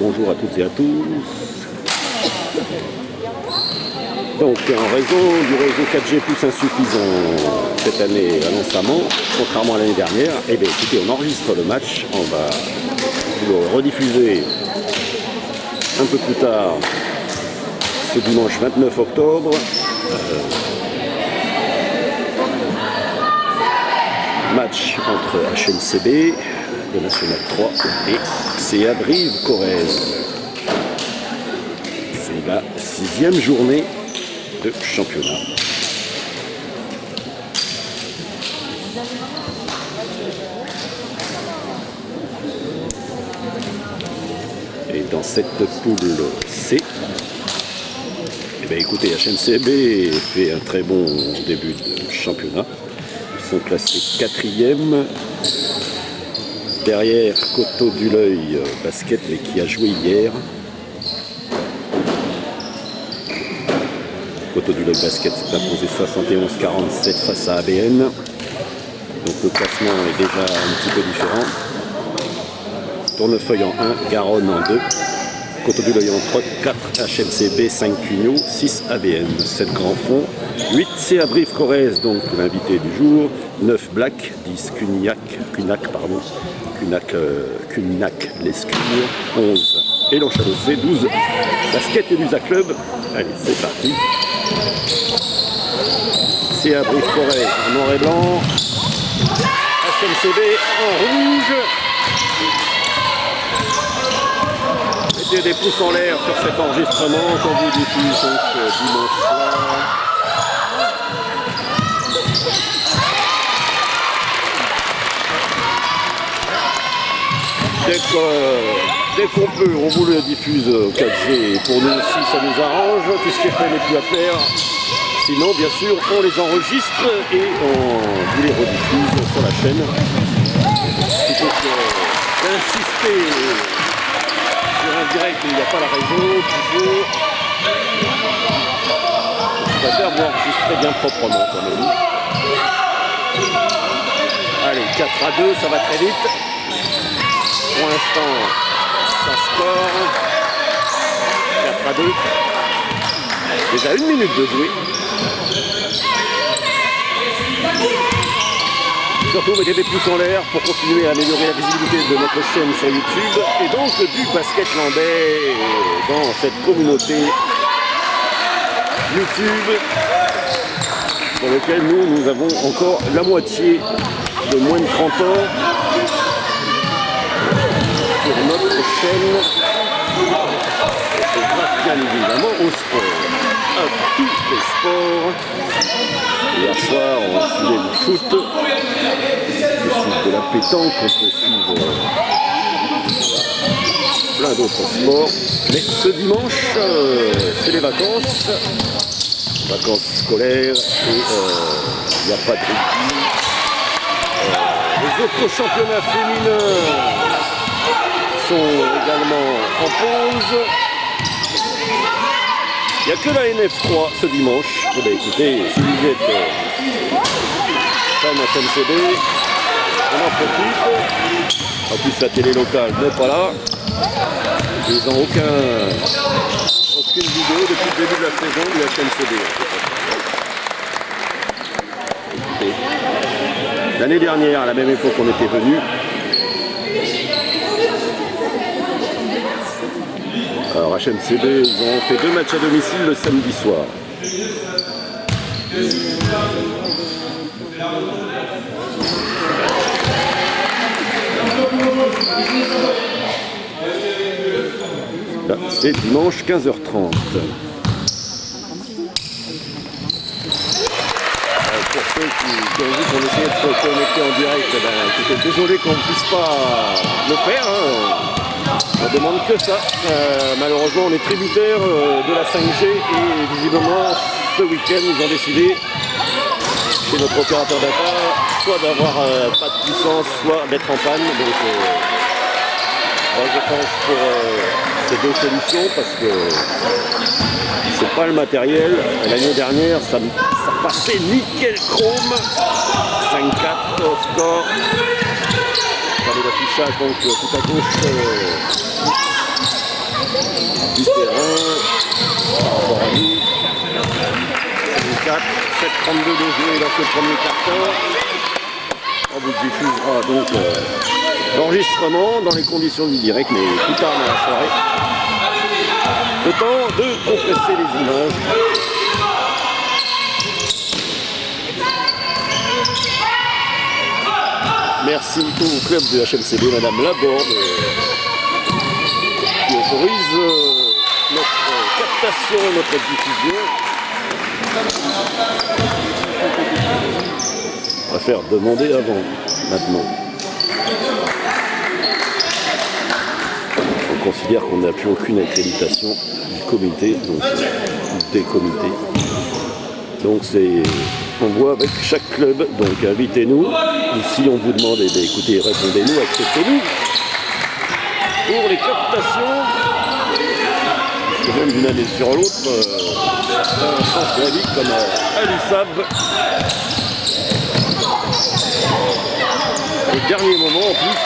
bonjour à toutes et à tous. Donc en raison du réseau 4G plus insuffisant cette année à Lens-Amand, contrairement à l'année dernière, eh bien écoutez, on enregistre le match, on va le rediffuser un peu plus tard ce dimanche 29 octobre. Match entre HNCB de National 3 et CA Brive-Corrèze. C'est la 6e journée de championnat. Et dans cette poule C, eh bien écoutez, HNCB fait un très bon début de championnat. Ils sont classés 4e. Derrière, Coteau du L'Œil basket, mais qui a joué hier. Coteau du L'Œil basket s'est imposé 71-47 face à ABN. Donc le classement est déjà un petit peu différent. Tournefeuille en 1, Garonne en 2. Coteau du L'Œil en 3, 4 HNCB, 5 Cugnot, 6 ABN, 7 Grand Fond, 8 CA Brive-Corrèze, donc l'invité du jour, 9 Black, 10 Cunac l'Escure, 11 Élan Chalossé, 12 Basket et Lusa Club. Allez, c'est parti. CA Brive-Corrèze en noir et blanc, HNCB en rouge. Mettez des pouces en l'air sur cet enregistrement quand vous diffuse donc dimanche soir. Dès qu'on peut, on vous le diffuse 4G. Pour nous aussi, ça nous arrange. Tout ce qui est fait n'est plus à faire. Sinon, bien sûr, on les enregistre et on vous les rediffuse sur la chaîne. Plutôt que d'insister sur un direct où il n'y a pas la raison, toujours. Je préfère vous enregistrer bien proprement quand même. Allez, 4-2, ça va très vite. Pour l'instant, ça score 4-2. Déjà 1 minute de jouer. Surtout, mettez des pouces en l'air pour continuer à améliorer la visibilité de notre chaîne sur YouTube et donc du basket landais dans cette communauté YouTube dans laquelle nous avons encore la moitié de moins de 30 ans sur notre chaîne. Et grâce bien évidemment au sport, à tous les sports. Hier soir, on suivait du foot, de la pétanque, on peut suivre plein d'autres sports. Mais ce dimanche, c'est les vacances scolaires, et il n'y a pas de rugby. Les autres championnats féminins sont également en pause. Il n'y a que la NF3 ce dimanche. Eh bien, écoutez, si vous êtes fan HNCB, on en profite. En plus, la télé locale n'est pas là. Ils n'ont aucune vidéo depuis le début de la saison du HNCB. Écoutez, l'année dernière, à la même époque, on était venu. Alors HNCB, ils ont fait 2 matchs à domicile le samedi soir. Là, c'est dimanche 15h30. Pour ceux qui ont vu qu'on essayait de se connecter en direct, écoutez, désolé qu'on ne puisse pas le faire. On ne demande que ça. Malheureusement, on est tributaire de la 5G et visiblement, ce week-end, ils ont décidé, chez notre opérateur data, soit d'avoir pas de puissance, soit d'être en panne. Donc, moi, je pense pour ces deux solutions parce que c'est pas le matériel. L'année dernière, ça passait nickel chrome. 5-4 au score. Regardez l'affichage donc tout à gauche du terrain. Par rapport à nous. 4, 7,32 de jouer dans ce premier quart-temps. On vous diffusera donc l'enregistrement dans les conditions du direct, mais plus tard dans la soirée. Le temps de compresser les images. Merci au club de HMCB, Madame Laborde, qui autorise notre captation et notre diffusion. On va faire demander avant, maintenant. On considère qu'on n'a plus aucune accréditation du comité, donc des comités. Donc c'est, on voit avec chaque club, donc invitez-nous, ou si on vous demande, eh bien, écoutez, répondez-nous, acceptez-nous. Pour les captations, parce que même d'une année sur l'autre, certains changent d'avis comme à l'USAB. Au dernier moment en plus,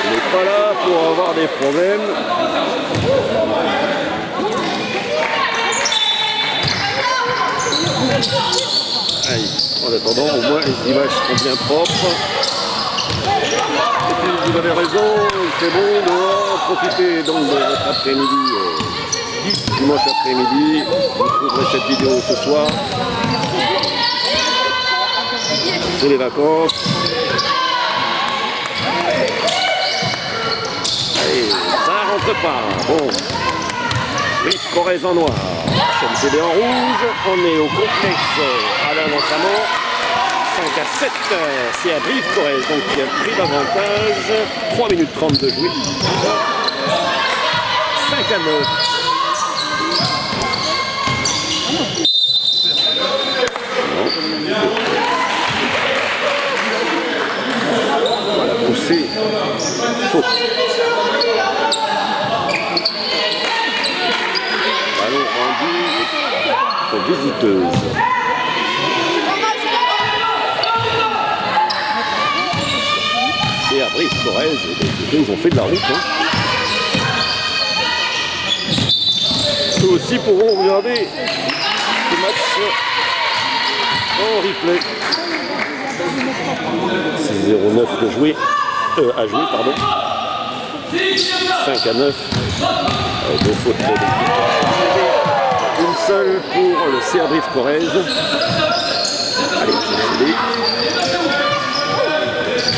on n'est pas là pour avoir des problèmes. Allez, en attendant, au moins les images sont bien propres. Et puis vous avez raison, c'est bon dehors, profitez donc de votre après-midi, dimanche après-midi. Vous trouverez cette vidéo ce soir. C'est les vacances. Allez, ça rentre pas. Bon. Brive Corrèze en noir. HMCB en rouge. On est au complexe Alain Lansamment. 5 à 7. C'est à Brive Corrèze. Donc il y a pris l'avantage. 3 minutes 30 de jouer. 5 à 9. Voilà, poussé. Faute. Ballon rendu aux visiteuses. Et à Brive Corrèze, ils ont fait de la route. Hein. Eux aussi pourront regarder ce match en replay. 6,09 de jouer, à jouer, pardon. 5 à 9. Deux fautes de l'équipe. Une seule pour le CA Brive Corrèze. Allez,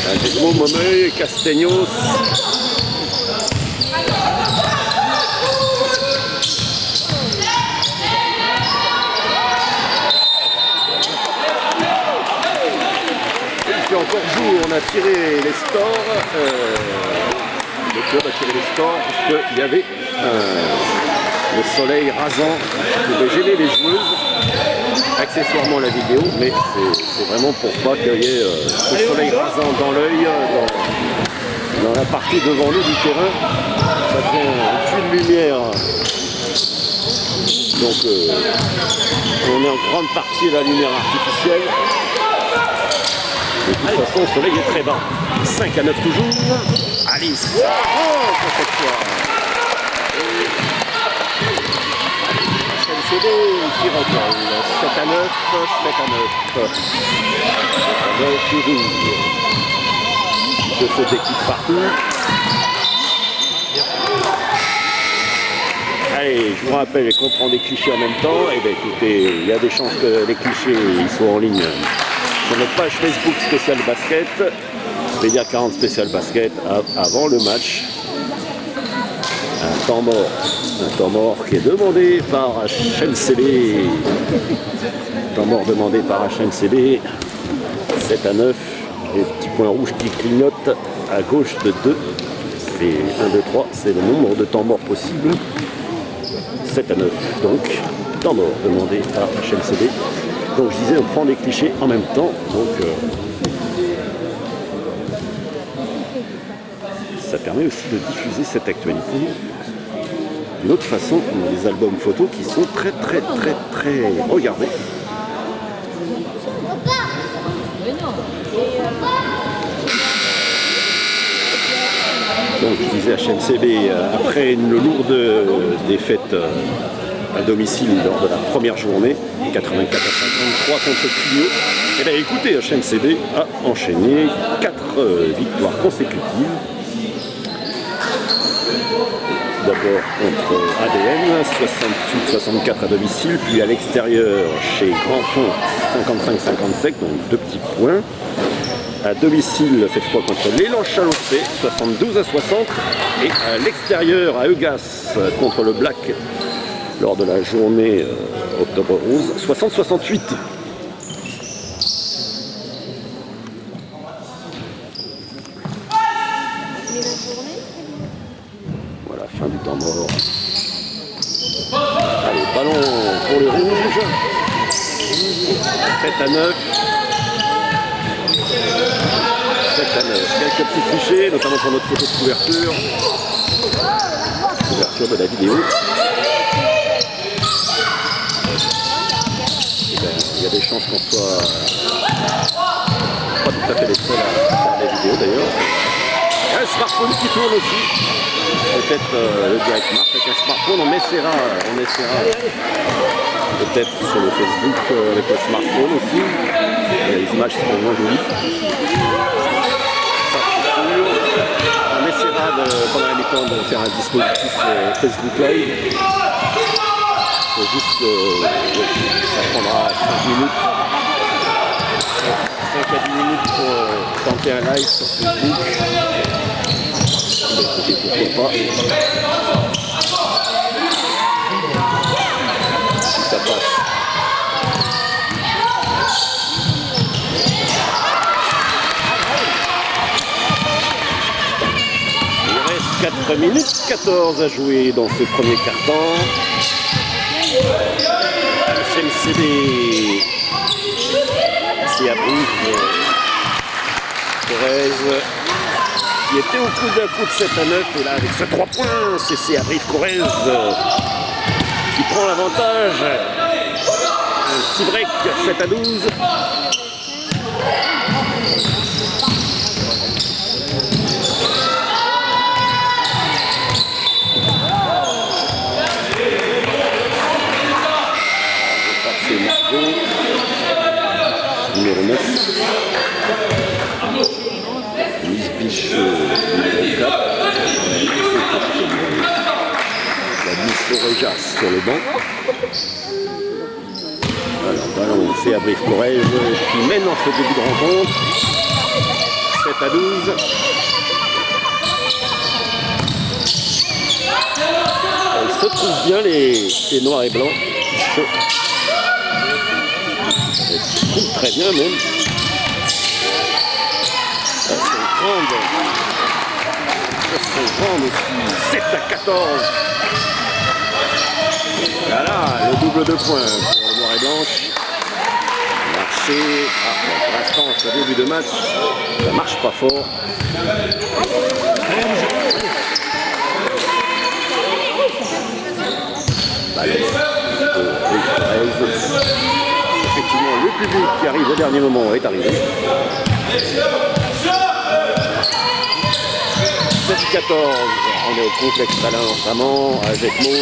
c'est Guillermo Momeuil, Castaignos. Encore jour, on a tiré les stores, le club a tiré les stores parce qu'il y avait le soleil rasant qui pouvait gêner les joueuses, accessoirement la vidéo, mais c'est vraiment pour pas qu'il y ait ce soleil rasant dans l'œil, dans la partie devant nous du terrain. Ça fait un puits de lumière, donc on est en grande partie à la lumière artificielle. De toute façon, le soleil est très bas. 5 à 9 toujours. Alice. Oh, pour cette fois. HMCB qui recolle. 7 à 9. 7 à 9. 7 à 9 toujours. De cette équipe partout. Allez, je vous rappelle qu'on prend des clichés en même temps. Et bien écoutez, il y a des chances que les clichés ils soient en ligne sur notre page Facebook spécial basket, Média 40 spécial basket, avant le match. Un temps mort qui est demandé par HMCB. Temps mort demandé par HMCB. 7 à 9. Les petits points rouges qui clignotent à gauche de 2. C'est 1, 2, 3. C'est le nombre de temps morts possible. 7 à 9. Donc, temps mort demandé par HMCB. Donc je disais, on prend des clichés en même temps, donc ça permet aussi de diffuser cette actualité d'une autre façon. On a des albums photos qui sont très regardés. Donc je disais HMCB, après une lourde défaite à domicile lors de la première journée, 84 à 53 contre Clio, et bien écoutez, HMCB a enchaîné 4 victoires consécutives. D'abord contre ADN, 68-64 à domicile, puis à l'extérieur chez Grandfond, 55-57, donc 2 petits points. À domicile, cette fois contre l'élan Chalossé, 72 à 60. Et à l'extérieur, à Eugas, contre le Black, lors de la journée octobre 11, 60-68. Voilà, fin du temps mort. Allez, ballon pour les rouges. 7 à 9. 7 à 9. Quelques petits clichés, notamment pour notre photo de couverture. Couverture de la vidéo. Et ben, il y a des chances qu'on soit pas tout à fait les seuls à faire la vidéo d'ailleurs. Il y a un smartphone qui tourne aussi. Peut-être le direct marque avec un smartphone, on essaiera peut-être sur le Facebook avec le smartphone aussi. Les images seront moins jolies. On essaiera pendant la mi-temps de faire un dispositif Facebook Live. C'est juste que ça prendra 5 minutes. 5 à 10 minutes pour tenter un live sur Facebook. Pourquoi pas. Si ça passe. Il reste 4 minutes 14 à jouer dans ce premier quart-temps. HMCB qui abrite Corrèze, qui était au coup d'un coup de 7 à 9, et là avec ce 3 points, CC Abrive Corrèze qui prend l'avantage. Un petit break, 7 à 12. C'est Margot, numéro 9. Miss Biche, numéro 4. La Miss Orejas sur le banc. Alors, ballon, c'est Abrive Corrèze qui mène en ce début de rencontre. 7 à 12. Ils se trouvent bien les noirs et blancs. Ils se trouvent très bien même. Elles sont grandes aussi. 7 à 14. Voilà, le double de points pour le noir et blanche. Marché. Pour l'instant, ce début de match, ça marche pas fort. Effectivement, le public qui arrive au dernier moment est arrivé. 7-14, on est au complexe Alain notamment, à Jetmo,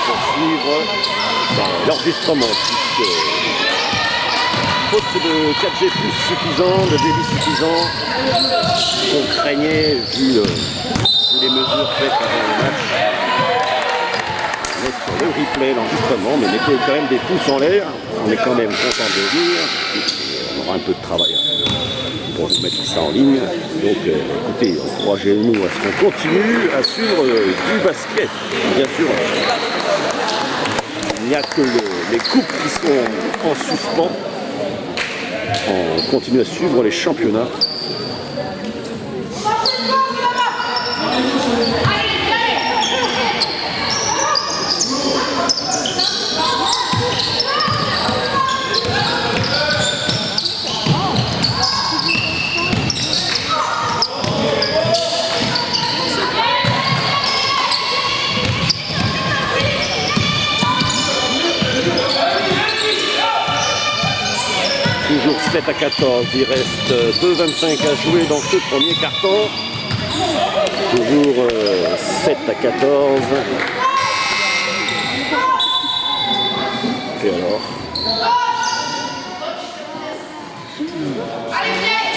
pour suivre dans l'enregistrement, puisque faute de 4G plus suffisant, de débit suffisant, on craignait, vu les mesures faites avant le match. On est sur le replay, l'enregistrement, mais mettez quand même des pouces en l'air, on est quand même content de le dire, on aura un peu de travail pour vous mettre ça en ligne. Donc écoutez, encouragez-nous à ce qu'on continue à suivre du basket. Bien sûr, il n'y a que les coupes qui sont en suspens. On continue à suivre les championnats. Toujours 7 à 14, il reste 2,25 à jouer dans ce premier carton. Toujours 7 à 14. Et alors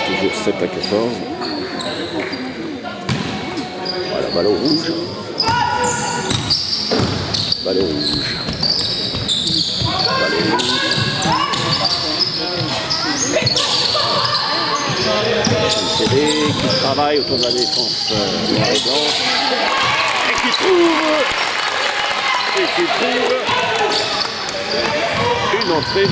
toujours 7 à 14. Voilà, ballon rouge. Ballon rouge. Ballon rouge. CD qui travaille autour de la défense noire et blanche. Et qui trouve une entrée.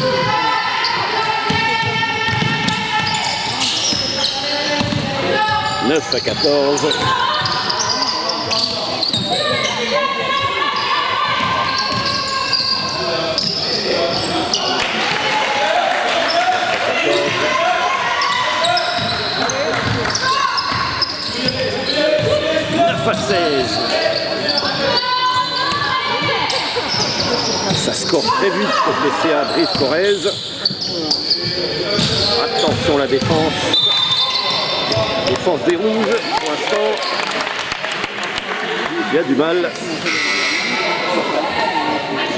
« 9 à 14. À 16. Ça score très vite pour le CA Brive-Corrèze. Attention la défense. Défense des rouges pour l'instant. Il y a du mal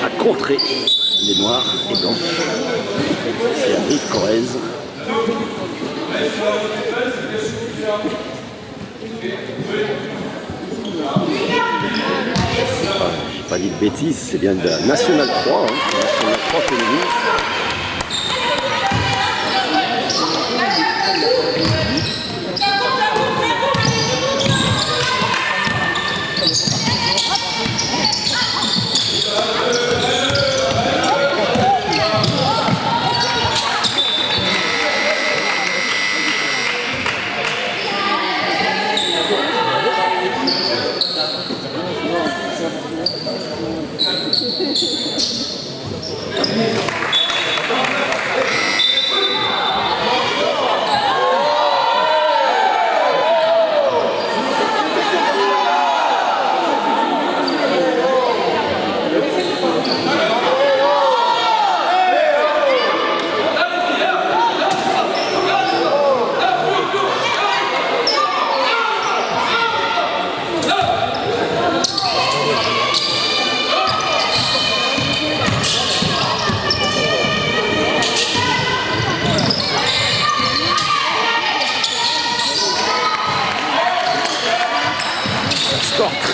à contrer les noirs et blancs. CA Brive-Corrèze. J'ai pas dit de bêtises, c'est bien de la Nationale 3, hein, Nationale 3 féminine.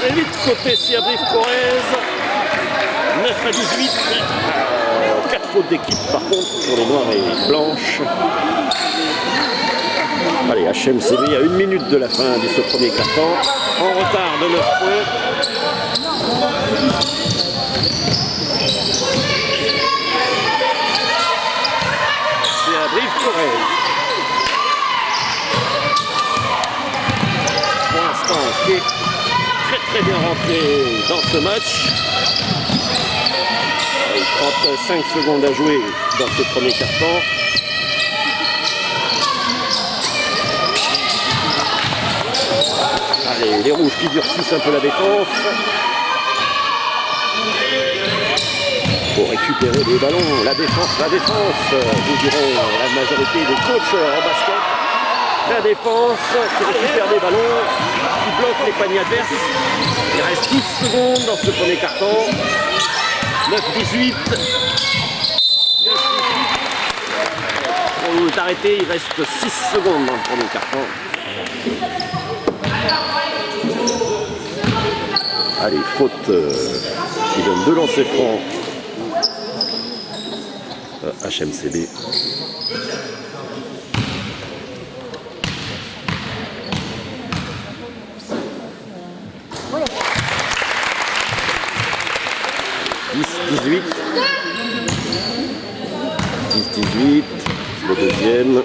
Très vite côté CA Brive-Corrèze. 9 à 18. 4 fautes d'équipe par contre pour les noirs et blanches. Allez, HMCB à 1 minute de la fin de ce premier quart-temps. En retard de 9 points. CA Brive-Corrèze. Pour l'instant, qui est très bien rentré dans ce match. 35 secondes à jouer dans ce premier quart-temps. Allez, les rouges qui durcissent un peu la défense. Pour récupérer les ballons, la défense, vous direz la majorité des coachs en basket. La défense qui récupère des ballons, qui bloque les paniers adverses. Il reste 12 secondes dans ce premier carton. 9-18. On est arrêté, il reste 6 secondes dans le premier carton. Allez, faute qui donne 2 lancers francs. HMCB. Le deuxième.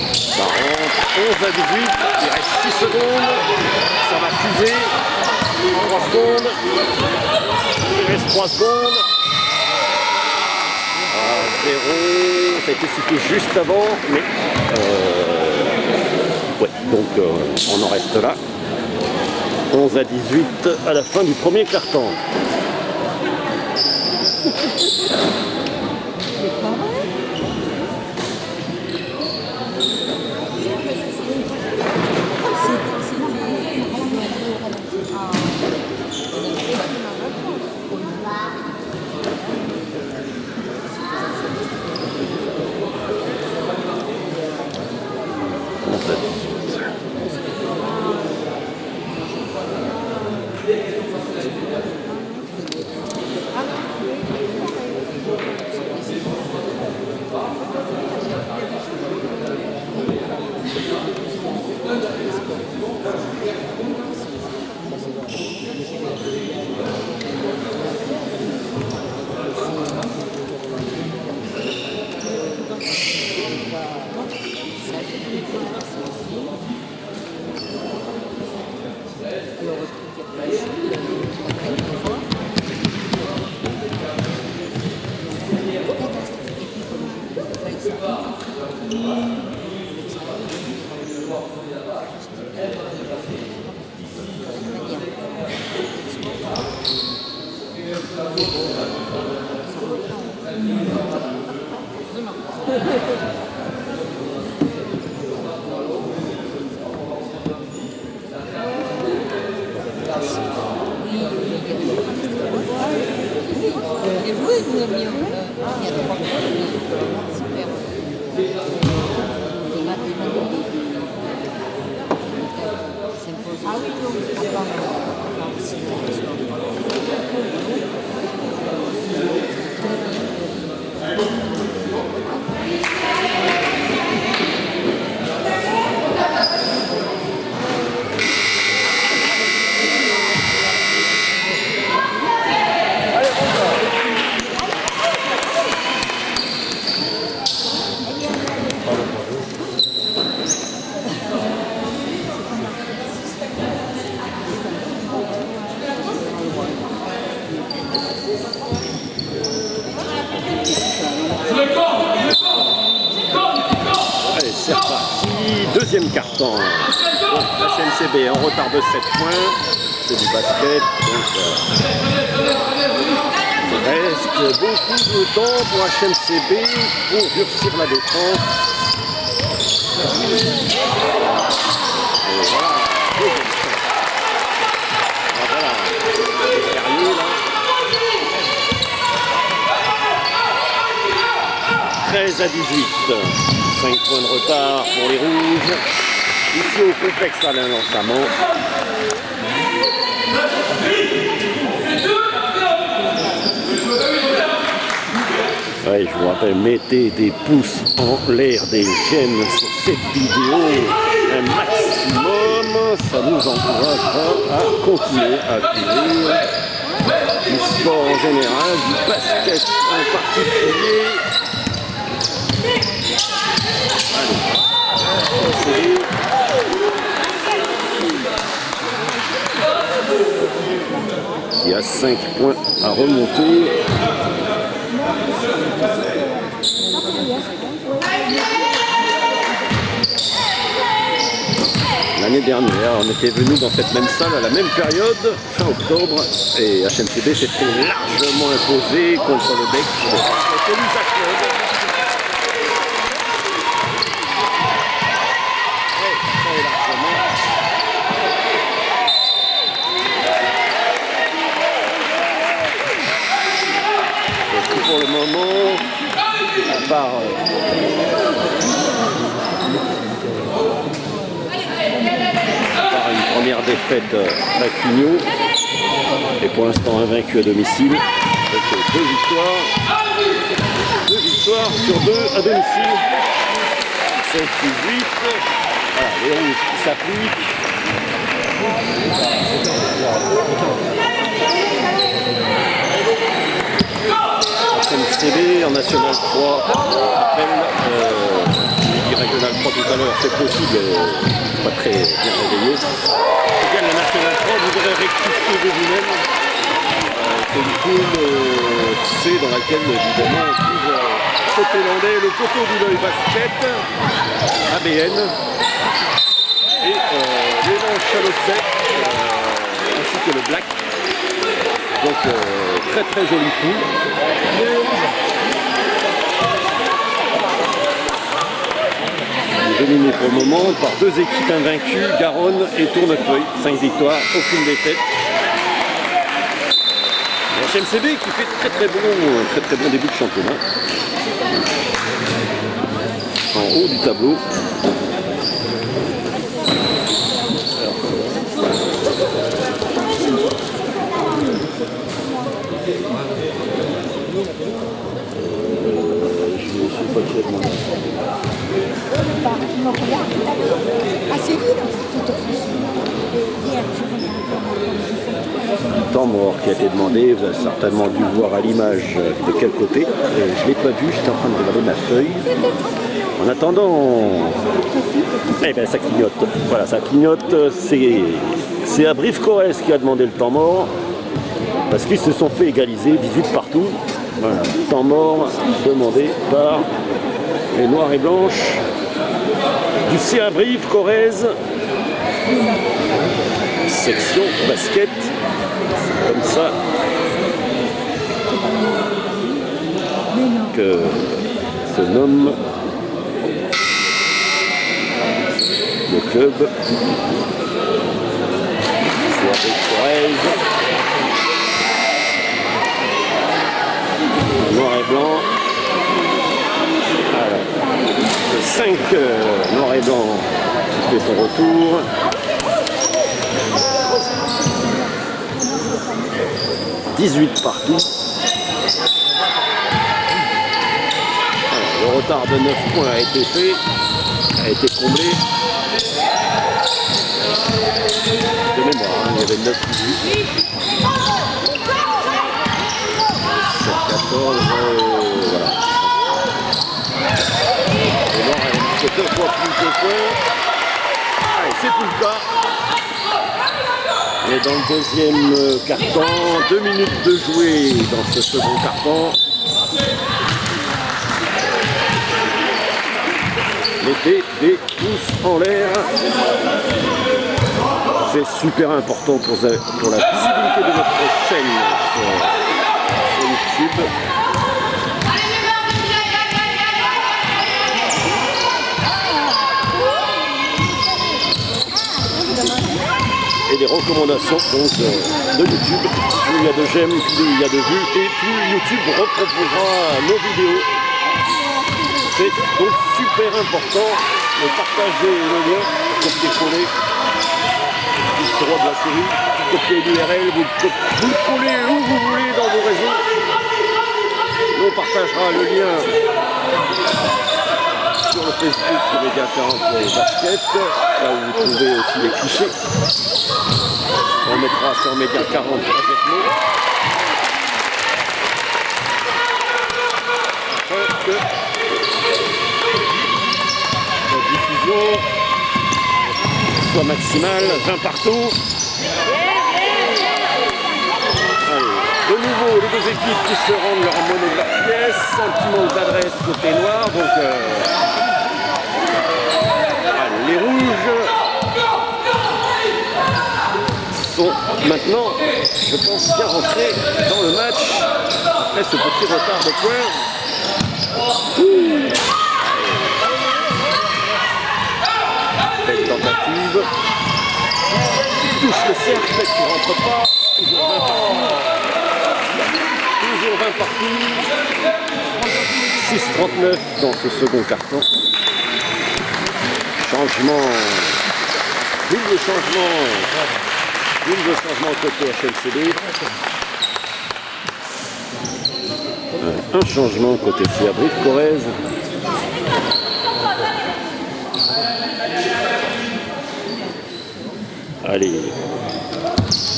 Ça rentre. 11 à 18. Il reste 6 secondes. Ça va fuser. 3 secondes. Il reste 3 secondes. 0. Ça a été sifflé juste avant. Mais ouais, donc on en reste là. 11 à 18 à la fin du premier quart-temps. Et vous, vous aviez il y a 3 mois. Super. Ah oui, Allez, c'est reparti. Deuxième carton. HMCB en retard de 7 points. C'est du basket. Donc, il reste beaucoup de temps pour HMCB pour durcir la défense. Et voilà. Ah, voilà. C'est sérieux là. 13 à 18. 5 points de retard pour les rouges. Ici au complexe Alain Lançamment. Ouais, je vous rappelle, mettez des pouces en l'air, des j'aime sur cette vidéo, un maximum, ça nous encouragera à continuer à couvrir du sport en général, du basket en particulier. Allez, il y a 5 points à remonter. L'année dernière, on était venu dans cette même salle à la même période, fin octobre, et HMCB s'était largement imposé contre le Bec. C'était l'Isa Club. Pour le moment, à part une première défaite à Cugnot, et pour l'instant invaincu à domicile, avec 2 victoires sur 2 à domicile. 16-18, voilà, les rouges qui s'appliquent. HMCB en National 3, rappel, j'ai dit Régional 3 tout à l'heure, c'est possible, pas très bien réveillé. C'est bien la National 3, vous devrez rectifier de vous-même. C'est une poule C dans laquelle évidemment on trouve Côté Landais, le Coteau du Loy Basket, ABN, et l'élan Chalocet, ainsi que le Black. Donc très très joli coup. Dominé pour le moment par 2 équipes invaincues, Garonne et Tournefeuille. 5 victoires, aucune défaite. HMCB qui fait très bon début de championnat. En haut du tableau. Je ne sais pas qui a demandé. Temps mort qui a été demandé, vous avez certainement dû voir à l'image de quel côté. Je ne l'ai pas vu, j'étais en train de regarder ma feuille. En attendant, eh ben ça clignote. Voilà, ça clignote. C'est à Brive-Corrèze qui a demandé le temps mort. Parce qu'ils se sont fait égaliser, 18 partout. Voilà, temps mort demandé par les Noirs et Blanches du CA Brive-Corrèze. Section basket. Comme ça. Mais non. se nomme le club. C'est avec Corrèze. Noir et blanc. Alors, le 5 noir et blanc qui fait son retour. « 18 partout. Alors, le retard de 9 points a été fait, a été comblé. De mémoire, hein, il y avait 9-18. 7-14, voilà. Et Nord a marqué 2 fois plus de points. Allez, c'est tout le cas. Et dans le deuxième carton, 2 minutes de jouer dans ce second carton. Mettez des pouces en l'air. C'est super important pour la visibilité de notre chaîne sur YouTube. Et les recommandations donc, de YouTube. Plus il y a de j'aime, plus il y a de vues et plus YouTube reproposera nos vidéos. C'est donc super important de partager le lien, copier-coller, du droit de la série, copier l'URL, vous le collez où vous voulez dans vos réseaux. Nous on partagera le lien sur le Facebook de Média 40 Basket, là où vous trouvez aussi les clichés. On mettra sur Média 40 avec nous. Afin que la diffusion soit maximale, 20 partout. Allez, de nouveau, les deux équipes qui se rendent leur monnaie de leur pièce, un petit manque d'adresse côté noir, donc allez, les rouges sont maintenant, je pense, bien rentrés dans le match après ce petit retard de points. Belle tentative. Il touche le cercle, qui ne rentre pas. Toujours 20 partout. Toujours 20 partout. 6-39 dans ce second carton. Changement. Double changement côté HLCD. Un changement côté Brive Corrèze. Allez,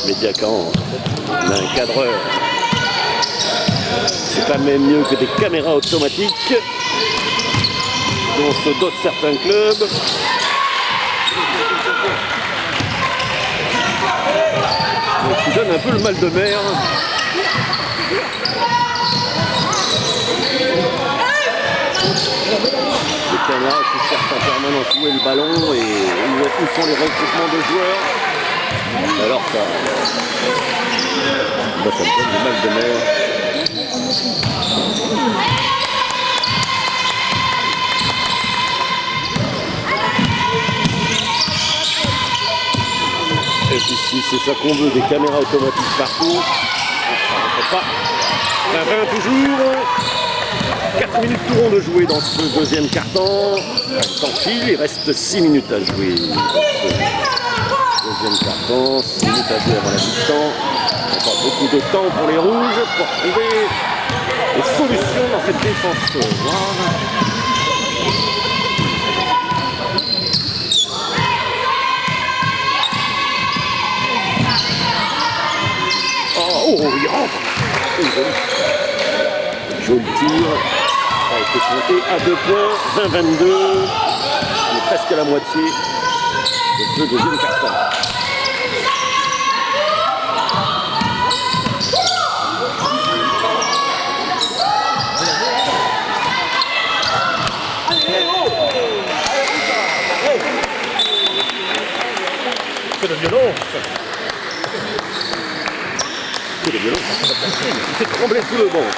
Média 40, on a un cadreur. C'est pas même mieux que des caméras automatiques dont se dotent certains clubs. Qui donne un peu le mal de mer. Les caméras qui cherchent en permanence où est le ballon et où sont les recrutements de joueurs. Alors ça me donne du mal de mer. Et puis si c'est ça qu'on veut, des caméras automatiques partout, ça rentre pas. 20 toujours. 4 minutes tout rond de jouer dans ce deuxième carton. Tant pis, il reste 6 minutes à jouer. Deuxième carton, 6 minutes à jouer avant la mi-temps. Pas beaucoup de temps pour les rouges pour trouver des solutions dans cette défense. Voilà. Oh, il rentre. Joli tir. Ça a été compté à 2 points, 20-22. On est presque à la moitié de ce deuxième carton. C'est le violon. C'est le violon. Il fait trembler tout le banc.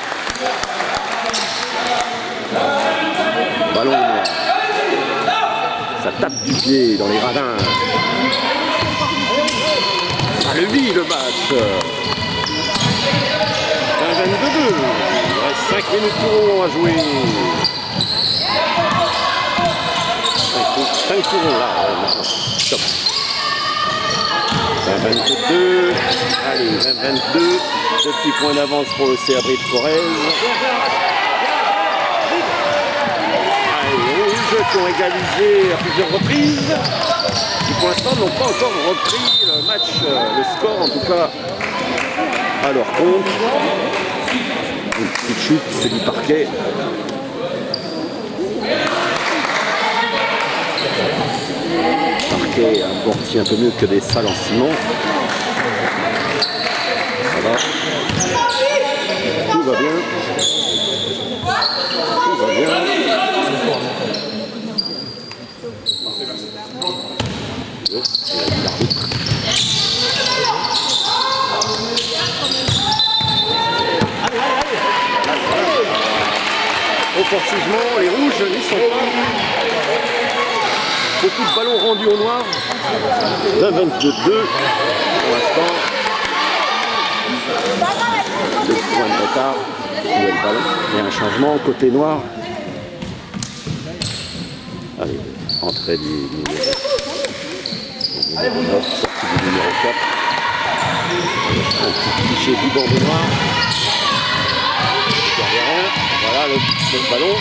Ballon. Ça tape du pied dans les gradins. Ça le vit le match. 22-2. Il reste 5 minutes pour à jouer. 5 tours là. Stop. 22. Allez, 22. 2 petits points d'avance pour le CA Brive-Corrèze. Allez, les Rouges qui ont égalisé à plusieurs reprises. Qui pour l'instant n'ont pas encore repris le match, le score en tout cas à leur compte. Une petite chute, c'est du parquet. Parquet amorti un peu mieux que des salles en ciment. Ça va. Tout va bien. Tout va bien. Offensivement, les Rouges n'y sont pas. Beaucoup de ballons rendus au noir. 22-2 pour l'instant. 2 points de retard. Nouvel ballon. Il y a un changement côté noir. Allez, entrée du numéro 9, sortie du numéro 4. Un petit cliché du bord noir. Voilà le ballon.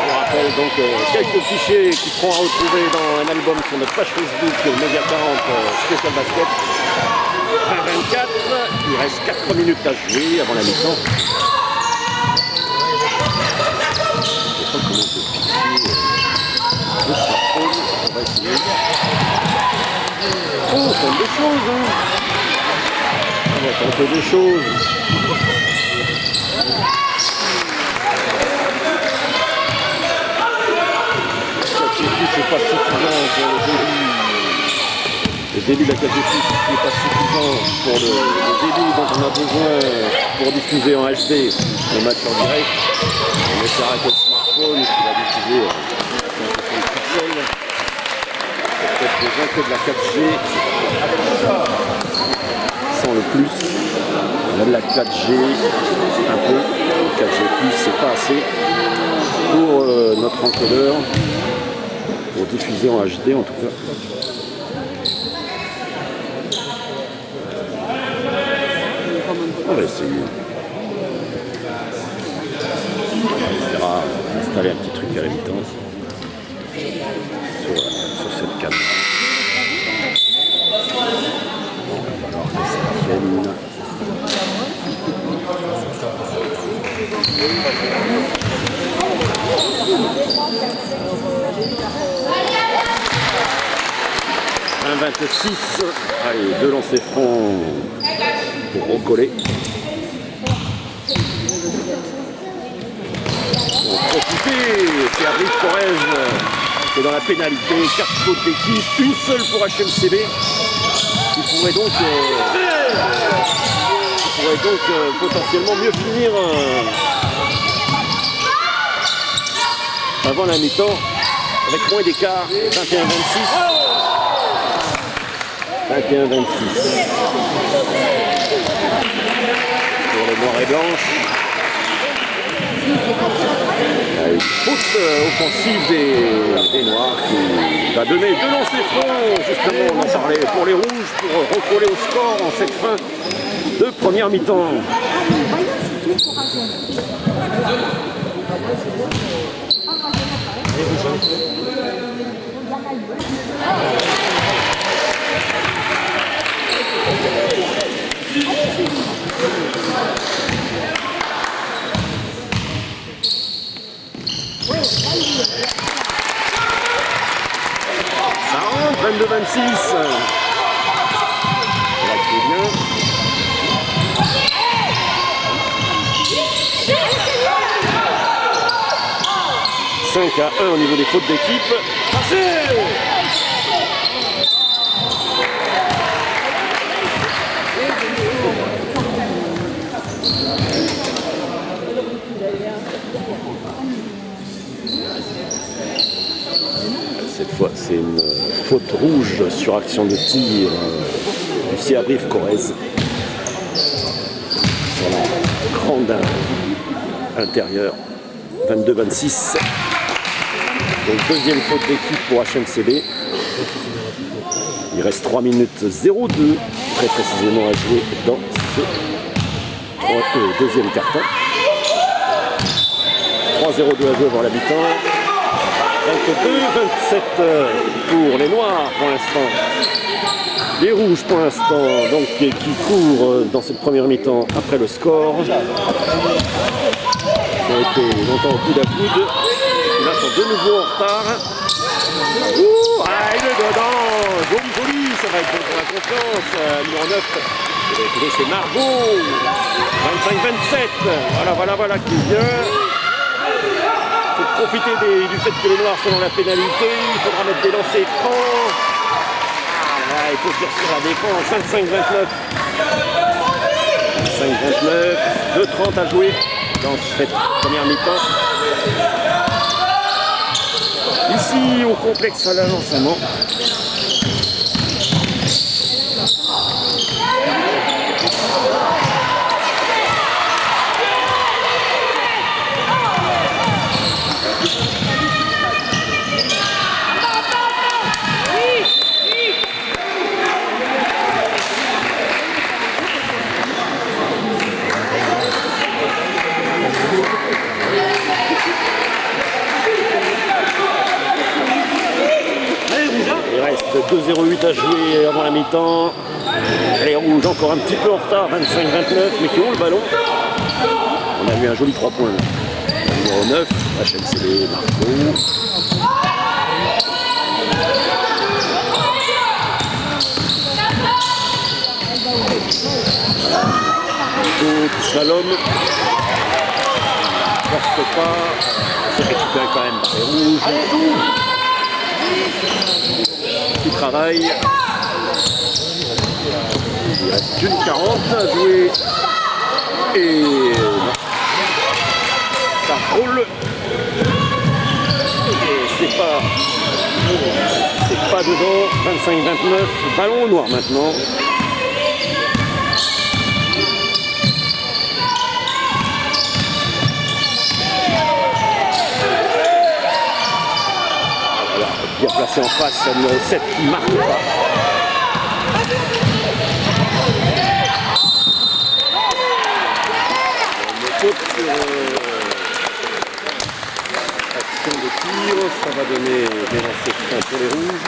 Je rappelle donc quelques fichiers qui seront à retrouver dans un album sur notre page Facebook Média 40 Spécial Basket. 20-24, il reste 4 minutes à jouer avant la mi-temps. Je ne sais pas comment on peut fixer le smartphone, on va essayer. Oh, on tente des choses, hein. On va tenter des choses. C'est pas suffisant pour le débit. Le débit de la 4G+, n'est pas suffisant pour le débit dont on a besoin pour diffuser en HD le match en direct. On essaiera avec le smartphone qui va diffuser 160 pixels. Peut-être besoin que de la 4G sans le plus. On a de la 4G un peu. 4G+, c'est pas assez pour notre encodeur. Pour diffuser en HD en tout cas. On va essayer. On essaiera d'installer un petit truc à la mi-temps sur cette carte. Bon, il va falloir que ça tienne. Un 26. Allez, 2 lancers francs pour recoller. Pour profiter, c'est à Brive-Corrèze qui est dans la pénalité. 4 fautes d'équipe, une seule pour HMCB. Qui pourrait donc potentiellement mieux finir avant la mi-temps avec moins d'écart. 21-26. 21-26. Pour les noirs et blanches. Une faute offensive des noirs qui va donner 2 lancers francs. Justement, on en parlait pour les rouges pour recoller au score en cette fin de première mi-temps. 22-26. Là, c'est bien. « 5-1 au niveau des fautes d'équipe. faute rouge sur action de tir du CA Brive Corrèze sur la grande intérieure. 22-26. Donc deuxième faute d'équipe pour HMCB. Il reste 3 minutes 02 très précisément à jouer dans ce deuxième carton. 3-0-2 à jouer avant la mi-temps. 22-27 pour les Noirs pour l'instant. Les Rouges pour l'instant, donc qui courent dans cette première mi-temps après le score. Ils ont été longtemps au coude à coude. Et là sont de nouveau en retard. Ouh, ah, il est dedans. Joli, ça va être bon pour la confiance. Numéro 9. C'est Margot. 25-27. Voilà qui vient. Il faut profiter du fait que les Noirs sont dans la pénalité. Il faudra mettre des lancers francs. Il faut faire sur la défense. 25-29. 25-29. 2-30 à jouer dans cette première mi-temps. Ici, au complexe à l'avancement. Il reste 2-0-8 à jouer avant la mi-temps. Les Rouges encore un petit peu en retard, 25-29, mais qui ont le ballon. On a eu un joli 3 points. Numéro 9, HMCB Marco. Slalom. Porte pas. C'est récupéré quand même par les Rouges. Qui travaille. Il reste une 40 à jouer. Et ça frôle. Et c'est pas dedans. 25-29. Ballon au noir maintenant. Bien placé en face, le numéro 7 qui marque pas. On saute sur action de tir, ça va donner des lancers francs pour les Rouges.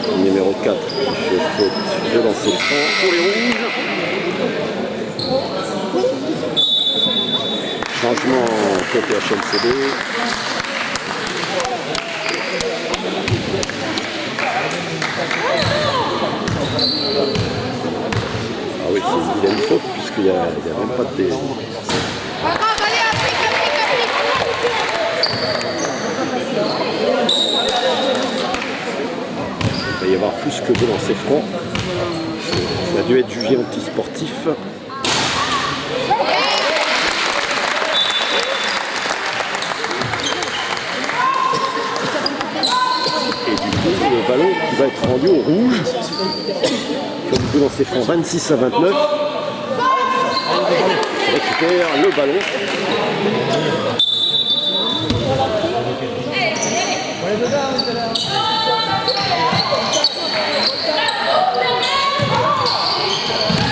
Le numéro 4 qui fait faute de lancer franc pour les Rouges. Changement côté HMCB. Ah oui, c'est une faute puisqu'il n'y a même pas de dé. Il va y avoir plus que deux lancers francs. Ça a dû être jugé anti-sportif. Et du coup, le ballon qui va être rendu au rouge. Comme deux lancers francs 26 à 29. On récupère le ballon.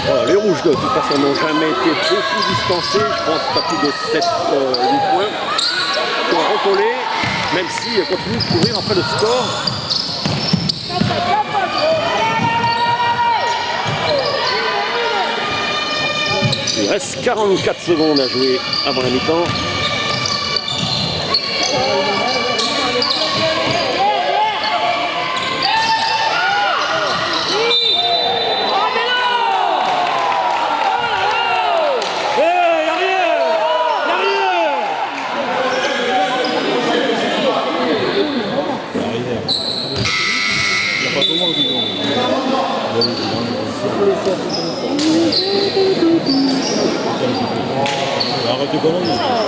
Voilà, les rouges de toute façon n'ont jamais été beaucoup distancés. Je pense pas plus de 7-8 points. Pour recoller, même s'ils continuent de courir après le score. Il reste 44 secondes à jouer avant la mi-temps.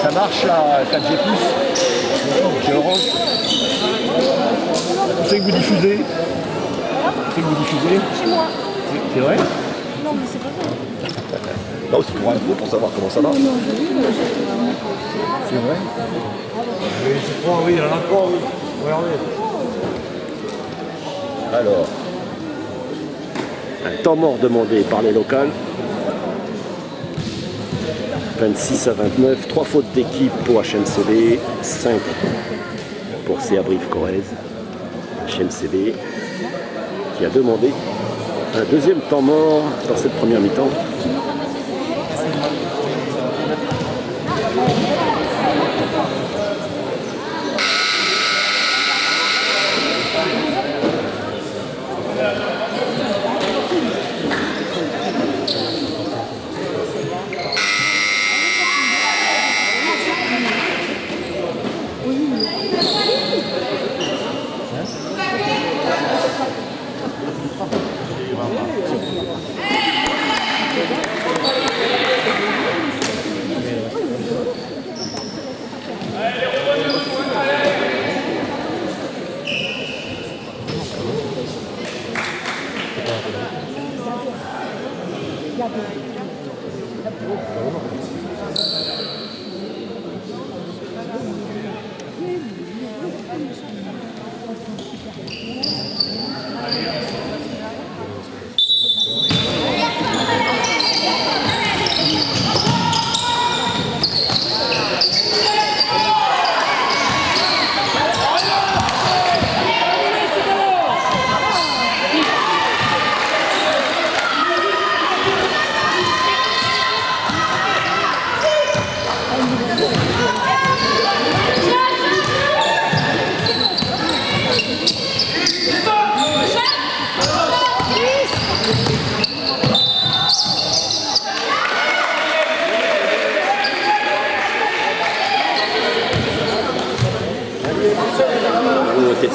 Ça marche à 4G+. C'est orange. C'est que vous diffusez. C'est que vous diffusez. Chez moi. C'est vrai? Non, mais c'est pas vrai. Non, c'est pour info, pour savoir comment ça va. C'est vrai? Oui, je crois, oui, il y en a encore, oui. Regardez. Alors, un temps mort demandé par les locales. 26 à 29, 3 fautes d'équipe pour HMCB, 5 pour CA Brive Corrèze. HMCB qui a demandé un deuxième temps mort dans cette première mi-temps.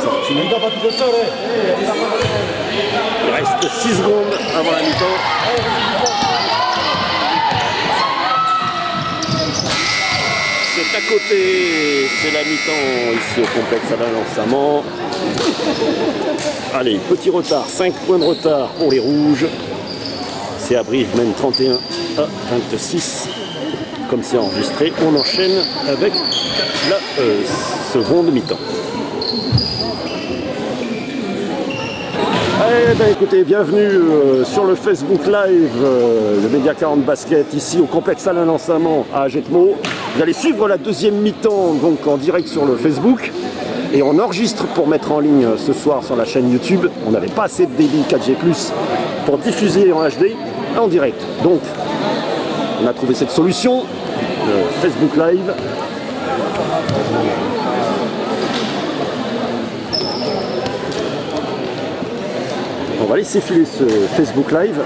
Sortie. Il reste 6 secondes avant la mi-temps. C'est à côté, c'est la mi-temps ici au complexe Alain Lançament. Allez, petit retard, 5 points de retard pour les rouges. C'est à Brive, mène 31 à 26. Comme c'est enregistré, on enchaîne avec la seconde mi-temps. Eh ben écoutez, bienvenue sur le Facebook Live, le Média 40 Basket, ici au complexe Alain Lançament à Jetmo. Vous allez suivre la deuxième mi-temps donc en direct sur le Facebook. Et on enregistre pour mettre en ligne ce soir sur la chaîne YouTube. On n'avait pas assez de débit 4G+, pour diffuser en HD en direct. Donc, on a trouvé cette solution, le Facebook Live. On va laisser filer ce Facebook Live.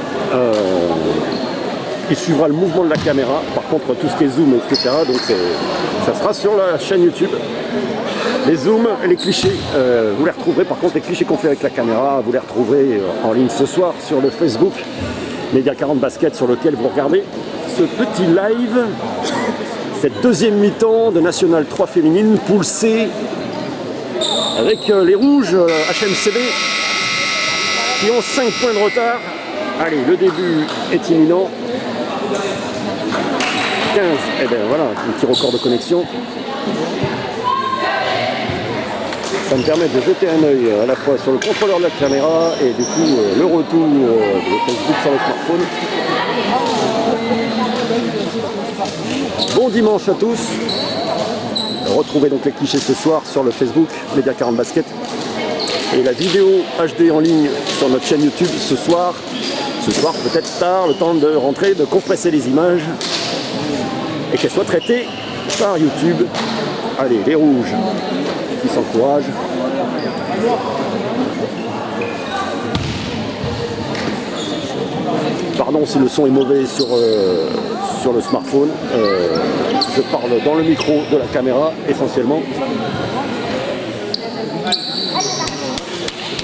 Il suivra le mouvement de la caméra. Par contre, tout ce qui est zoom, etc. Donc, ça sera sur la chaîne YouTube. Les zooms et les clichés, vous les retrouverez. Par contre, les clichés qu'on fait avec la caméra, vous les retrouverez en ligne ce soir sur le Facebook Média 40 Basket, sur lequel vous regardez ce petit live. Cette deuxième mi-temps de National 3 féminine, poule C, avec les rouges HMCB qui ont 5 points de retard. Allez, le début est imminent. 15, et bien voilà, un petit record de connexion. Ça me permet de jeter un œil à la fois sur le contrôleur de la caméra et du coup le retour de Facebook sur le smartphone. Bon dimanche à tous. Retrouvez donc les clichés ce soir sur le Facebook Média 40 Basket. Et la vidéo HD en ligne sur notre chaîne YouTube ce soir. Ce soir peut-être tard, le temps de rentrer, de compresser les images et qu'elles soient traitées par YouTube. Allez, les rouges qui s'encouragent. Pardon si le son est mauvais sur le smartphone. Je parle dans le micro de la caméra essentiellement.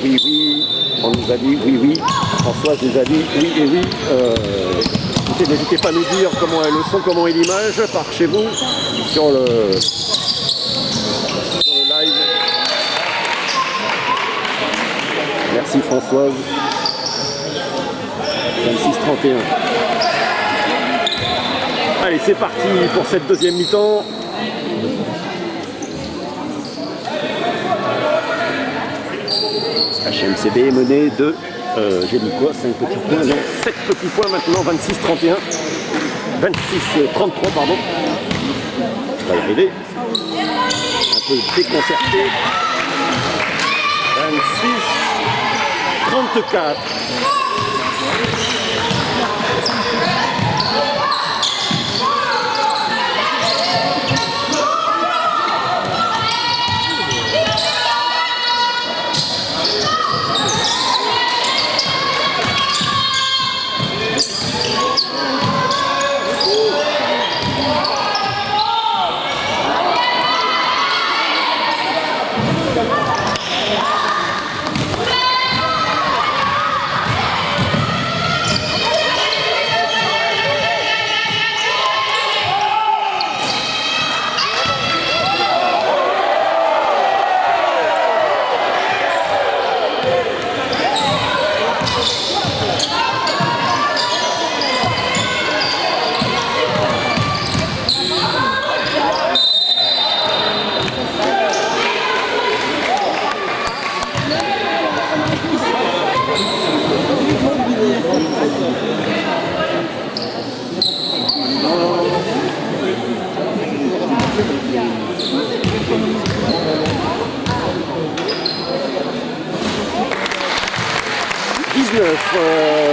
Oui, oui, on nous a dit oui, oui. Françoise nous a dit oui et oui. Écoutez, n'hésitez pas à nous dire comment est le son, comment est l'image par chez vous sur le Merci Françoise. 26-31. Allez, c'est parti pour cette deuxième mi-temps. HMCB est mené de, j'ai dit quoi, 5 petits points, non, 7 petits points maintenant, 26-31. 26-33, pardon. Ça va y arriver. Un peu déconcerté. 26-34.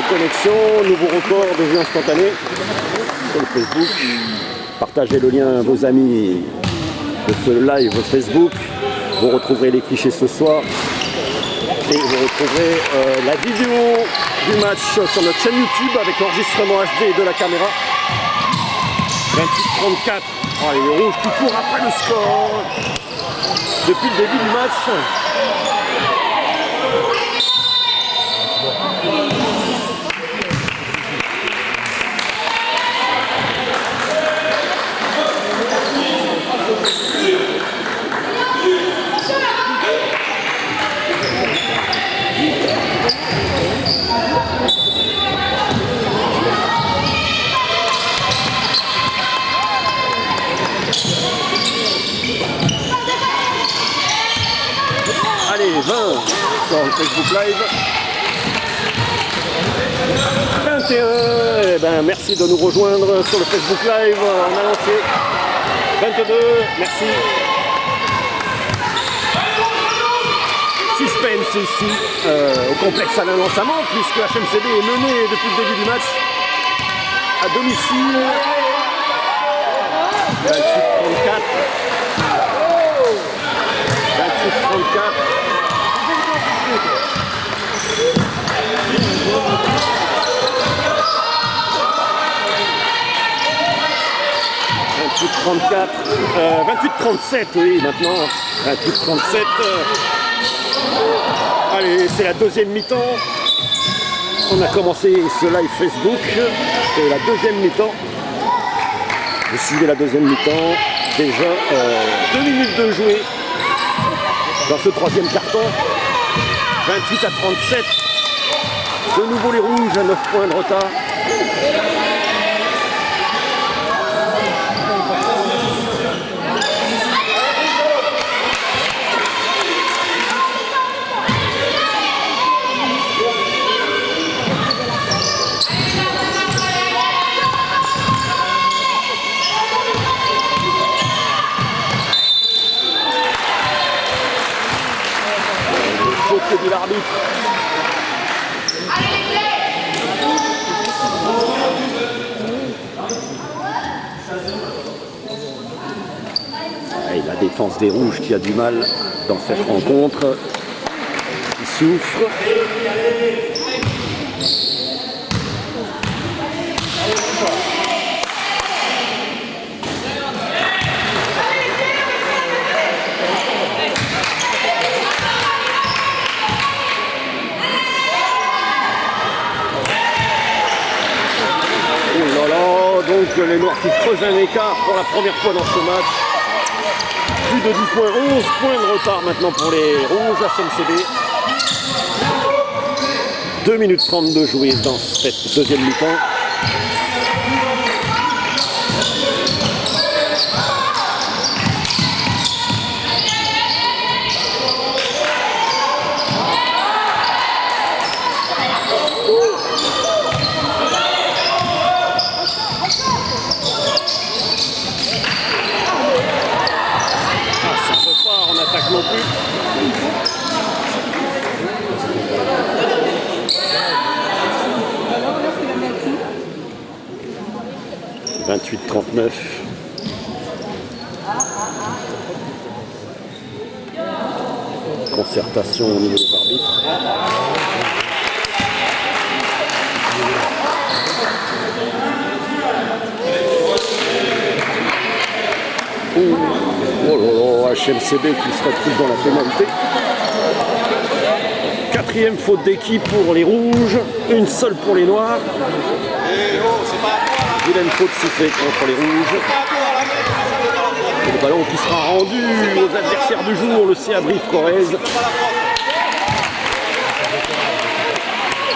Connexion, nouveau record de vues instantanées sur le Facebook. Partagez le lien à vos amis de ce live Facebook. Vous retrouverez les clichés ce soir. Et vous retrouverez la vidéo du match sur notre chaîne YouTube avec l'enregistrement HD de la caméra. 28-34. Oh, les rouges qui courent après le score. Depuis le début du match. Allez, 20 sur le Facebook Live. 21, eh ben, merci de nous rejoindre sur le Facebook Live. On a lancé 22, merci. Suspense ici au complexe Alain Lançament, puisque HMCB est mené depuis le début du match à domicile. 28-34. 28-34. 28-37, oui, maintenant. 28-37. Allez, c'est la deuxième mi-temps. On a commencé ce live Facebook. C'est la deuxième mi-temps. Vous suivez la deuxième mi-temps. Déjà 2 minutes de jouer dans ce troisième carton. 28-37. De nouveau les rouges à 9 points de retard. Faute de l'arbitre. Et la défense des rouges qui a du mal dans cette rencontre, qui souffre. Donc les Noirs qui creusent un écart pour la première fois dans ce match. Plus de 10 points, 11 points de retard maintenant pour les rouges HMCB. 2 minutes 32 jouées dans cette deuxième mi-temps. Ça ne peut pas en attaque non plus. 28-39. Concertation au niveau des arbitres. Oh là là, HMCB qui se retrouve dans la pénalité. Quatrième faute d'équipe pour les rouges, une seule pour les noirs. Vilaine faute sifflée contre les rouges. Et le ballon qui sera rendu aux adversaires du jour, le CA Brive-Corrèze.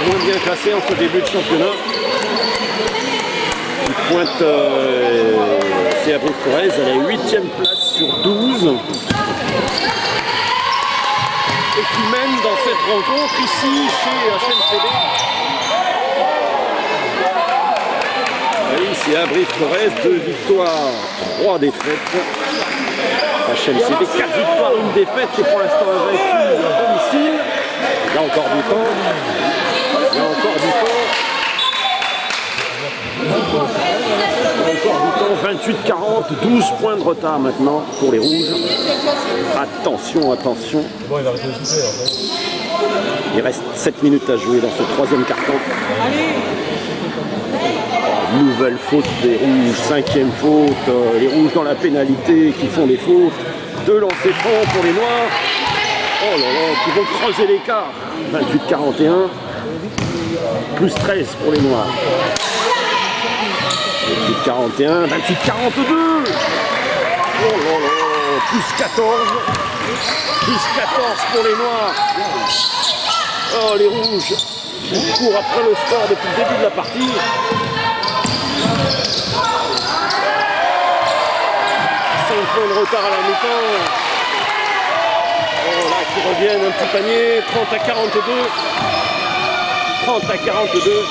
Moins bien classé en ce début de championnat. Il pointe CA Brive-Corrèze à la 8e place sur 12. Et qui mène dans cette rencontre ici chez HMCB. Ici à Brive-Corrèze, 2 victoires, 3 défaites. HMCB, 4 victoires, 1 défaite et pour l'instant invaincu à domicile. Il y a encore du temps. Il y a encore du temps. Encore du temps, 28-40, 12 points de retard maintenant pour les rouges. Attention, attention. Bon, il va arrêter de souffler, en fait. Il reste 7 minutes à jouer dans ce troisième carton. Nouvelle faute des rouges, 5e faute, les rouges dans la pénalité qui font les fautes. 2 lancers francs pour les noirs. Oh là là, qui vont creuser l'écart. 28-41, plus 13 pour les noirs. 28-41, 28-42. Oh là là, plus 14. Plus 14 pour les noirs. Oh, les rouges qui courent après le score depuis le début de la partie. 5 points de retard à la mi-temps. Oh là, qui reviennent un petit panier. 30 à 42. 30 à 42.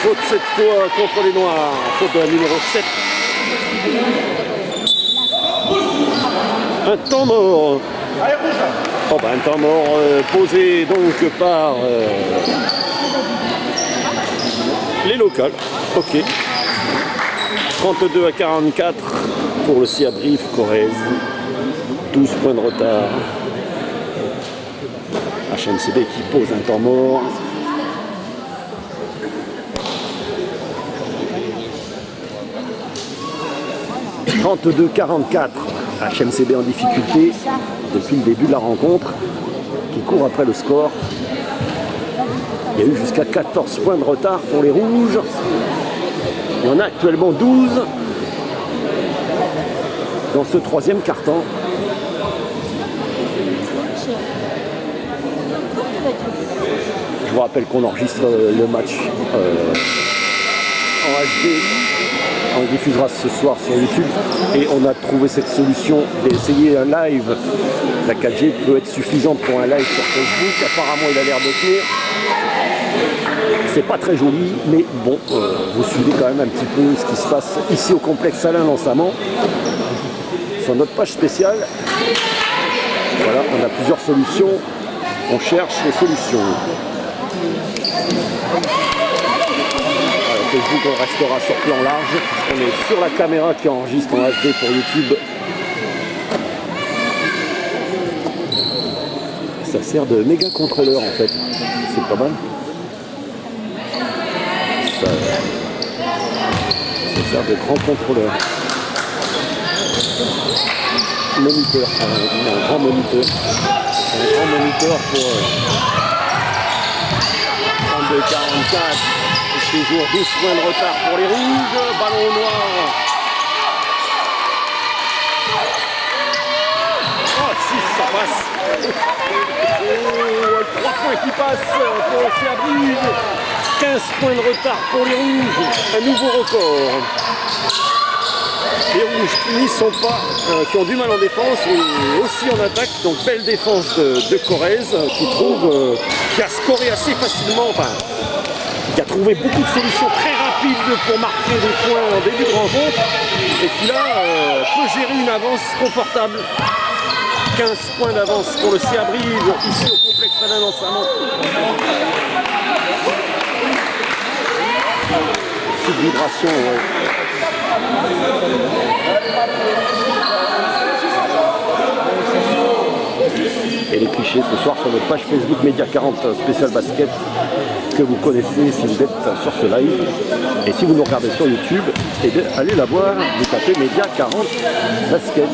Faute cette fois contre les noirs, faute de la numéro 7. Un temps mort. Oh ben, un temps mort posé donc par les locales. Ok. 32 à 44 pour le CA Brive-Corrèze. 12 points de retard. HMCB qui pose un temps mort. « 32-44, HMCB en difficulté depuis le début de la rencontre, qui court après le score. Il y a eu jusqu'à 14 points de retard pour les rouges. Il y en a actuellement 12 dans ce troisième quart-temps. Je vous rappelle qu'on enregistre le match en HD. On le diffusera ce soir sur YouTube et on a trouvé cette solution d'essayer un live. La 4G peut être suffisante pour un live sur Facebook. Apparemment, il a l'air de tenir. C'est pas très joli, mais bon, vous suivez quand même un petit peu ce qui se passe ici au complexe Alain Lançament. Sur notre page spéciale, voilà, on a plusieurs solutions. On cherche les solutions. Facebook, on restera sur plan large, puisqu'on est sur la caméra qui enregistre en HD pour YouTube. Ça sert de méga contrôleur en fait. C'est pas mal. Ça sert de grand contrôleur. Moniteur, un grand moniteur. Un grand moniteur pour 32-44. Toujours 12 points de retard pour les rouges. Ballon noir. Oh, 6, ça passe. Oh, 3 points qui passent pour l'Océan Brive. 15 points de retard pour les rouges. Un nouveau record. Les rouges qui n'y sont pas, qui ont du mal en défense et aussi en attaque. Donc belle défense de Corrèze qui a scoré assez facilement, enfin, qui a trouvé beaucoup de solutions très rapides pour marquer des points en début de rencontre et qui là peut gérer une avance confortable. 15 points d'avance pour le CA Brive ici au complexe Alain Lançamont. Petite vibration, ouais. Et les clichés ce soir sur notre page Facebook Média 40 spécial basket que vous connaissez si vous êtes sur ce live. Et si vous nous regardez sur YouTube, allez la voir, vous tapez Média 40 basket.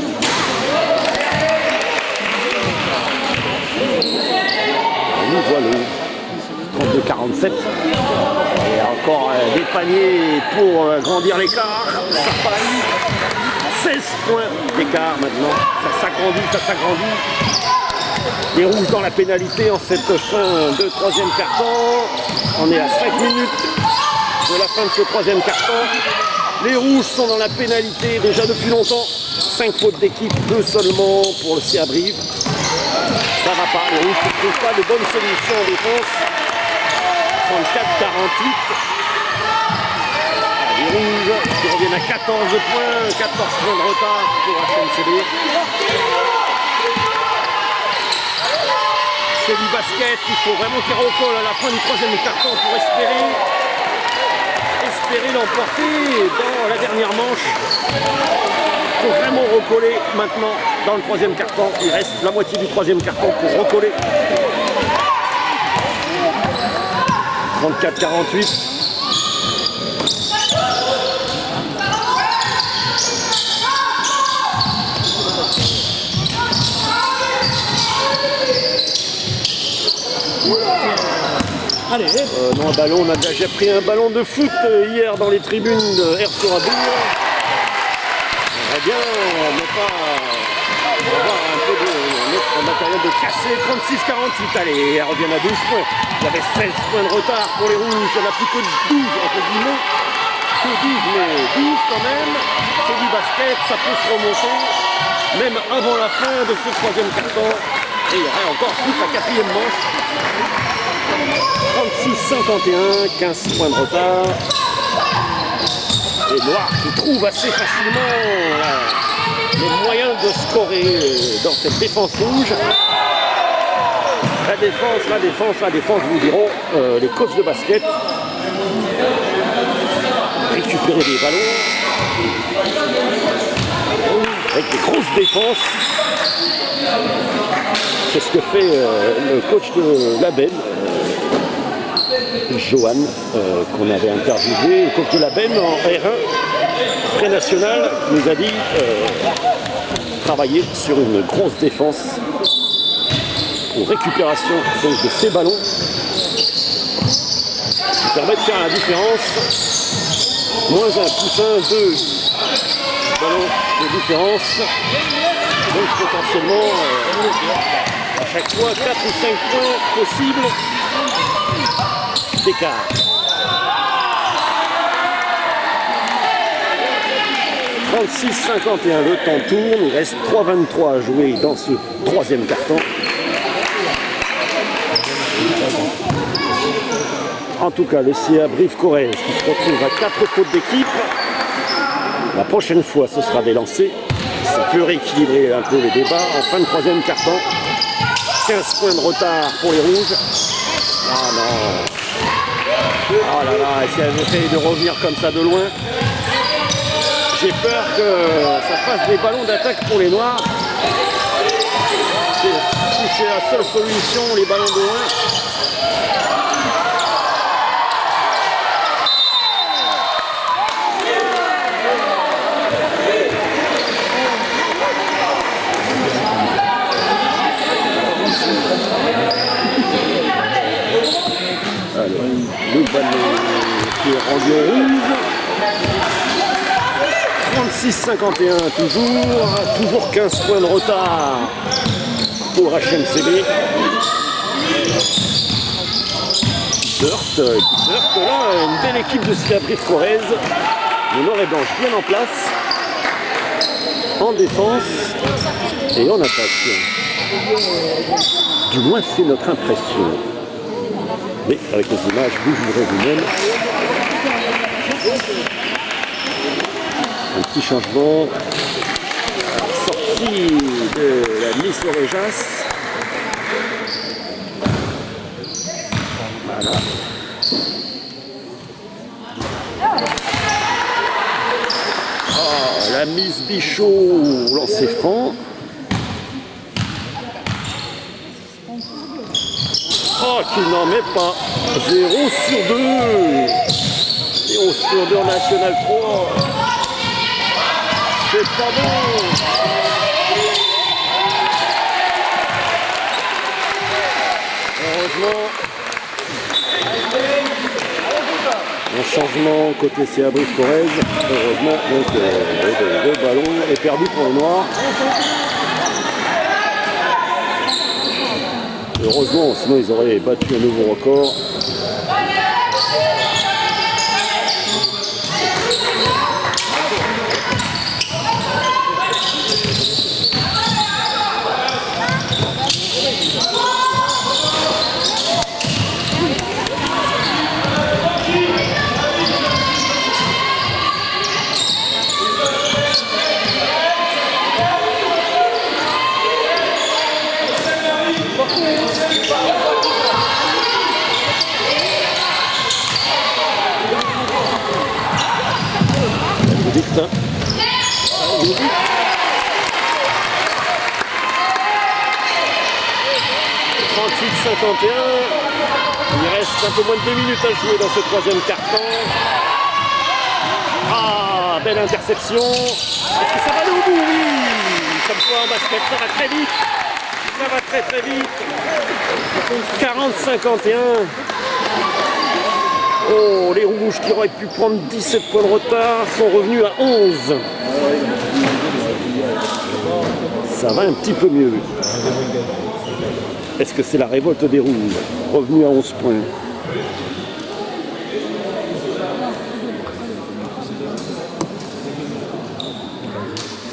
Nous voilà, 32-47. Et encore des paniers pour grandir l'écart. Ça passe. 16 points d'écart maintenant. Ça s'agrandit. Les rouges dans la pénalité en cette fin de troisième quart-temps. On est à 5 minutes de la fin de ce troisième quart-temps. Les rouges sont dans la pénalité déjà depuis longtemps. 5 fautes d'équipe, 2 seulement pour le CA Brive. Ça va pas, les rouges ne trouvent pas de bonnes solutions en défense. 34-48. Les rouges qui reviennent à 14 points, 14 points de retard pour HMCD. C'est du basket, il faut vraiment qu'il recolle à la fin du troisième quart-temps pour espérer l'emporter dans la dernière manche. Il faut vraiment recoller maintenant dans le troisième quart-temps. Il reste la moitié du troisième quart-temps pour recoller. 34-48. Allez, non, un ballon, on a déjà pris un ballon de foot hier dans les tribunes de Air Sorabour. J'aimerais bien ne pas avoir un peu de notre matériel de cassé. 36-48, allez, elle revient à 12 points. Il y avait 16 points de retard pour les rouges, il n'y en a plus que 12 entre guillemets. Que 12, mais 12 quand même. C'est du basket, ça peut se remonter, même avant la fin de ce troisième quart-temps. Et il y aurait encore toute la quatrième manche. 36-51, 15 points de retard. Et Noir qui trouve assez facilement les moyens de scorer dans cette défense rouge. La défense, vous diront les coachs de basket. Récupérer des ballons. Avec des grosses défenses. C'est ce que fait le coach de la Benne. Johan, qu'on avait interviewé, le coach de la Benne en R1 pré-national, nous a dit travailler sur une grosse défense pour récupération donc, de ces ballons qui permet de faire la différence. Moins un poussin, 2 ballons de différence. Donc potentiellement à chaque fois 4 ou 5 points possibles d'écart. 36-51, le temps tourne, il reste 3-23 à jouer dans ce troisième quart-temps. En tout cas, le CA Brive-Corrèze qui se retrouve à 4 fautes d'équipe. La prochaine fois, ce sera des lancers. Ça peut rééquilibrer un peu les débats. En fin de troisième quart-temps, 15 points de retard pour les rouges. Ah non. Oh là là, si elles essayent de revenir comme ça de loin, j'ai peur que ça fasse des ballons d'attaque pour les noirs. Si c'est la seule solution, les ballons de loin. Alors, le ballon qui est rendu au rouge. 36-51 toujours 15 points de retard pour HMCB. Dirt, là, une belle équipe de Brive-Corrèze. Le Nord et Blanche bien en place, en défense et en attaque. Du moins, c'est notre impression. Mais avec les images, vous jugerez vous-même. Un petit changement. Sortie de la Miss Orejas. Voilà. Oh, la Miss Bichot, lancer franc. Oh, qui n'en met pas. 0 sur 2. 0 sur 2 en National 3. C'est pas bon. Heureusement. Un changement côté CA Brive-Corrèze. Heureusement, donc le ballon est perdu pour les Noirs. Heureusement, sinon ils auraient battu un nouveau record. Vite, hein. 38-51. Il reste un peu moins de 2 minutes à jouer dans ce troisième quart-temps. Ah, belle interception. Est-ce que ça va aller au bout? Oui. Comme quoi en basket, ça va très vite. Ça va très très vite. 40-51. Oh, les rouges qui auraient pu prendre 17 points de retard sont revenus à 11. Ça va un petit peu mieux. Est-ce que c'est la révolte des rouges? Revenu à 11 points.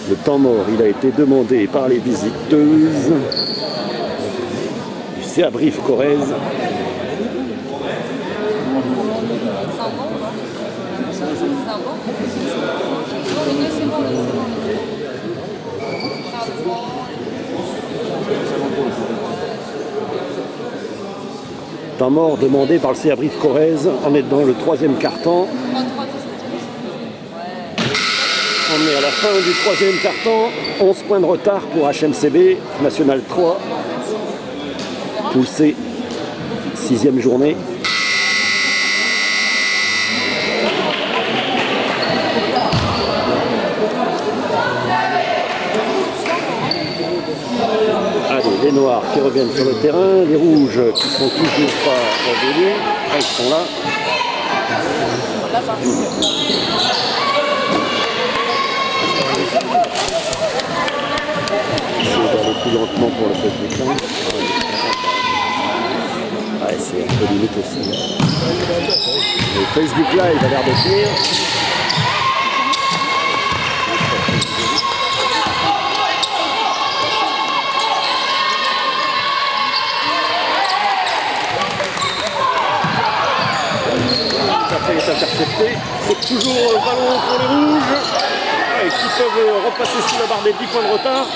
Le temps mort, il a été demandé par les visiteuses du CA Brive-Corrèze. Temps mort demandé par le CA Brive-Corrèze. On est dans le troisième quart-temps. On est à la fin du troisième quart-temps. 11 points de retard pour HMCB, National 3. Poule C, 6e journée. Allez, les noirs qui reviennent sur le terrain, les rouges qui sont toujours pas revenus, ils sont là. C'est d'aller plus lentement pour le Facebook Live. Ouais, c'est un peu limite aussi. Le Facebook Live a l'air de tenir. Est intercepté, c'est toujours le ballon pour les rouges qui peuvent repasser sous la barre des 10 points de retard.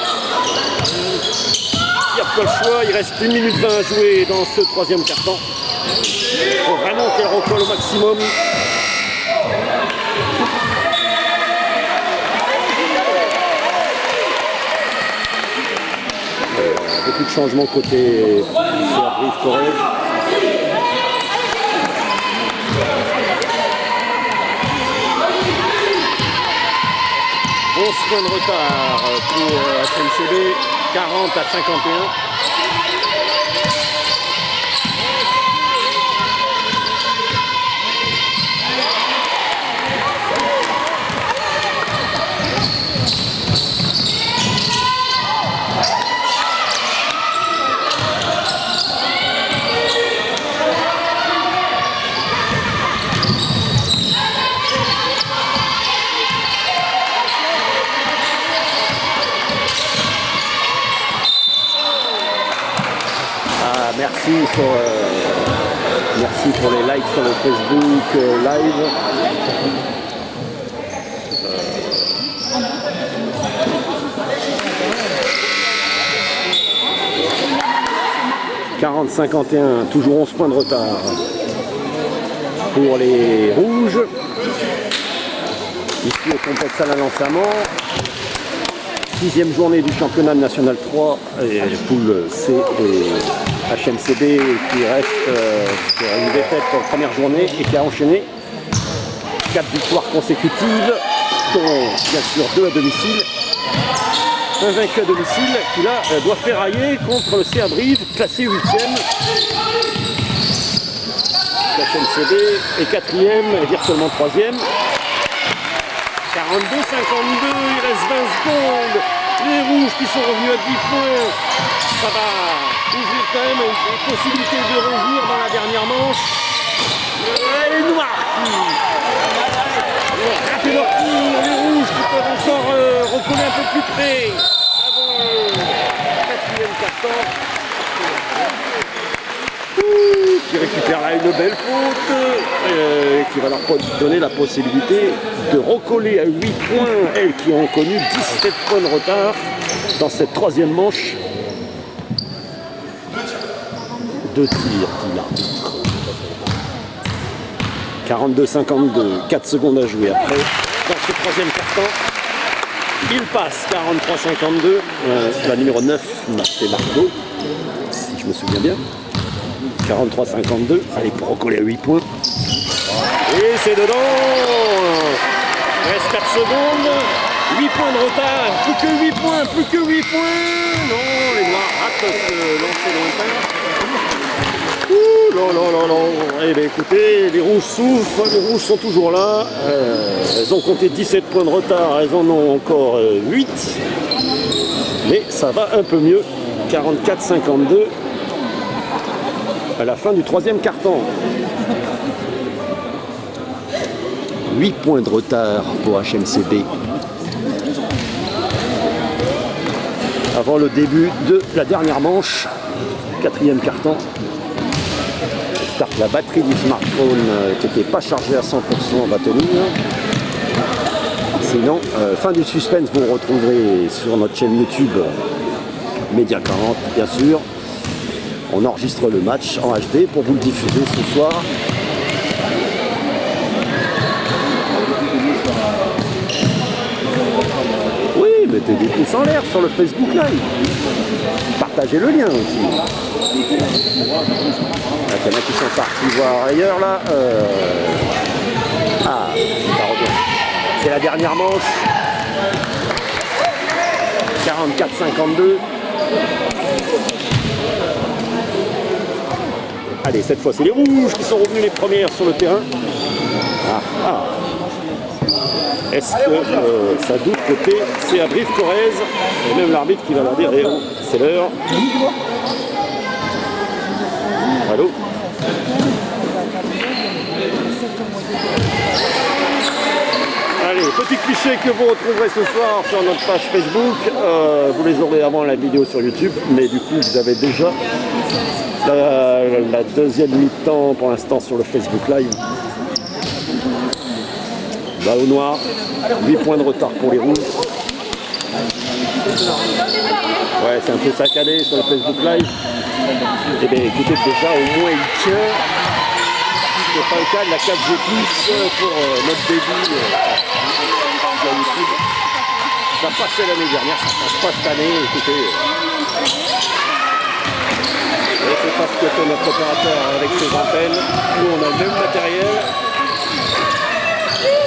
Il n'y a pas le choix, il reste 1 minute 20 à jouer dans ce troisième quart-temps. Il faut vraiment qu'elle recolle au maximum. beaucoup de changements côté Brive Corrèze. On se points de retard pour HMCB, 40 à 51. Merci pour les likes sur le Facebook live. 40-51, toujours 11 points de retard pour les rouges. Ici au complexe Alain Lançamment. 6e journée du championnat national 3 et poule C et HMCB qui reste sur une défaite en première journée et qui a enchaîné 4 victoires consécutives, dont bien sûr 2 à domicile. Un vaincu à domicile qui là doit ferrailler contre le CA Brive, classé 8e. HMCB est 4e et virtuellement 3e. 42-52, il reste 20 secondes. Les rouges qui sont revenus à 10 points. Ça va ouvrir quand même une possibilité de revenir dans la dernière manche. Les noirs qui ont raté leur tir. Les rouges qui peuvent encore recoller un peu plus près avant le 4e quart-temps. Qui récupère là une belle faute qui va leur donner la possibilité de recoller à 8 points, elles qui ont connu 17 points de retard dans cette 3e manche. 2 tirs, dit l'arbitre. 42-52, 4 secondes à jouer après. Dans ce 3e quart-temps, il passe 43-52. La numéro 9, c'est Marteau, si je me souviens bien. 43-52, allez pour recoller à 8 points. Et c'est dedans. Il reste 4 secondes. 8 points de retard. Plus que 8 points, plus que 8 points. Non, les noirs ratent ce lancer lointain. Ouh là là là là. Eh bien écoutez, les rouges souffrent, les rouges sont toujours là. Elles ont compté 17 points de retard, elles en ont encore 8. Mais ça va un peu mieux. 44-52. À la fin du 3e quart-temps. 8 points de retard pour HMCB. Avant le début de la dernière manche, 4e quart-temps. J'espère que la batterie du smartphone qui n'était pas chargée à 100% va tenir. Sinon, fin du suspense, vous le retrouverez sur notre chaîne YouTube Média 40, bien sûr. On enregistre le match en HD pour vous le diffuser ce soir. Oui, mettez des pouces en l'air sur le Facebook Live. Partagez le lien aussi. Il y en a qui sont partis voir ailleurs là. Ah, ça revient. C'est la dernière manche. 44-52. Allez, cette fois, c'est les rouges qui sont revenus les premières sur le terrain. Est-ce que ça doute côté CA Brive Corrèze? Et même l'arbitre qui va leur dire c'est l'heure. Allô? Allez, petit cliché que vous retrouverez ce soir sur notre page Facebook. Vous les aurez avant la vidéo sur YouTube, mais du coup, vous avez déjà la deuxième mi-temps pour l'instant sur le Facebook Live. Balle au noir, 8 points de retard pour les rouges. Ouais, c'est un peu saccadé sur le Facebook Live. Eh bien écoutez, déjà au moins il tient. C'est pas le cas de la 4G+, pour notre début sur YouTube. Ça passait l'année dernière, ça passe pas cette année, écoutez. sais pas ce que fait notre opérateur avec ses antennes. Nous, on a le même matériel.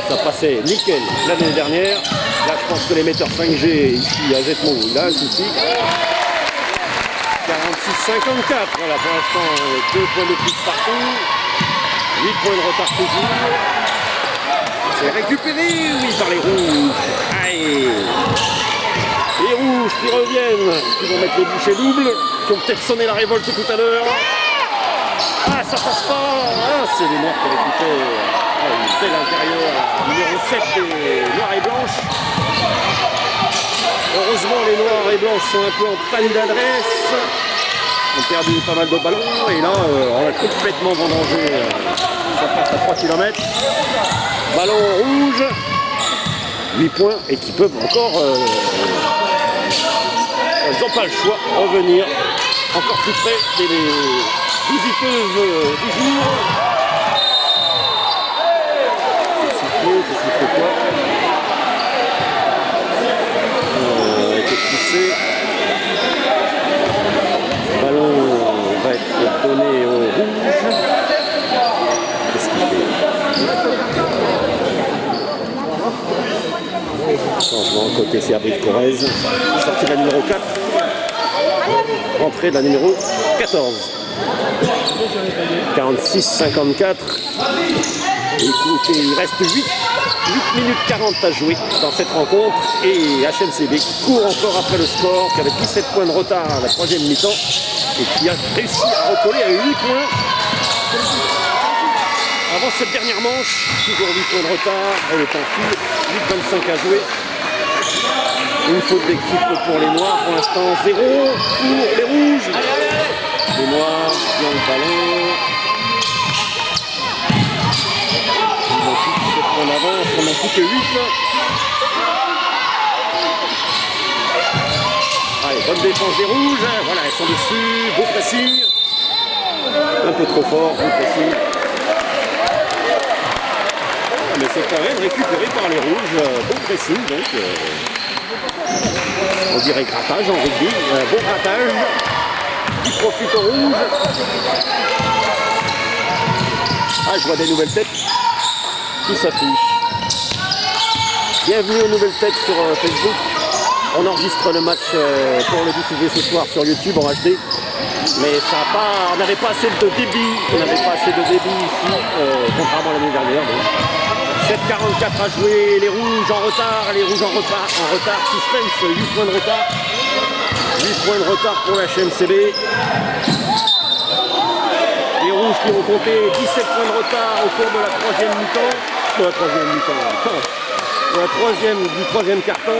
Ça passait nickel l'année dernière. Là, je pense que l'émetteur 5G ici à Jetmo, il a un souci. 46-54, voilà, pour l'instant, 2 points de plus partout. 8 points de retard toujours. C'est récupéré, oui, par les rouges. Aïe. Les rouges qui reviennent, qui vont mettre les bouchées doubles, qui ont peut-être sonné la révolte tout à l'heure. Ah, ça passe pas. Ah, c'est les noirs qui récupèrent. Ah, une belle intérieur. Numéro 7 des noirs et blanches. Heureusement, les noirs et blanches sont un peu en panne d'adresse. Ils ont perdu pas mal de ballons. Et là, on a complètement vendangé. Ça passe à 3 km. Ballon rouge. 8 points et qui peuvent encore... ils n'ont pas le choix de revenir encore plus près des visiteuses du jour. C'est sifflé quoi? Poussé. Le ballon va être donné au rouge. Qu'est-ce qu'il fait? Changement côté Serbrive Corrèze. Sortie de la numéro 4. Entrée de la numéro 14. 46-54. Écoutez, il reste 8 minutes 40 à jouer dans cette rencontre et HMCB court encore après le score qui avait 17 points de retard à la troisième mi-temps et qui a réussi à recoller à 8 points avant cette dernière manche. Toujours 8 points de retard, elle est en file, 8-25 à jouer. Une faute d'équipe pour les noirs pour l'instant, 0 pour les rouges. Les noirs qui ont le ballon. On avance, on n'a plus que 8. Allez, bonne défense des rouges. Voilà, elles sont dessus. Beau pressing. Un peu trop fort, beau pressing. Mais c'est quand même récupéré par les rouges. Beau pressing, donc. On dirait grattage en rugby. Beau grattage. Qui profite aux rouges. Ah, je vois des nouvelles têtes qui s'affiche. Bienvenue aux nouvelles têtes sur Facebook. On enregistre le match pour le diffuser ce soir sur YouTube en HD. Mais on n'avait pas assez de débit. On n'avait pas assez de débit ici, contrairement à l'année dernière. 7-44 à jouer. Les rouges en retard. Les rouges en retard. Suspense, 8 points de retard. 8 points de retard pour la HMCB. Les rouges qui vont compter 17 points de retard au cours de la troisième mi-temps. La troisième mi-temps. Du troisième carton.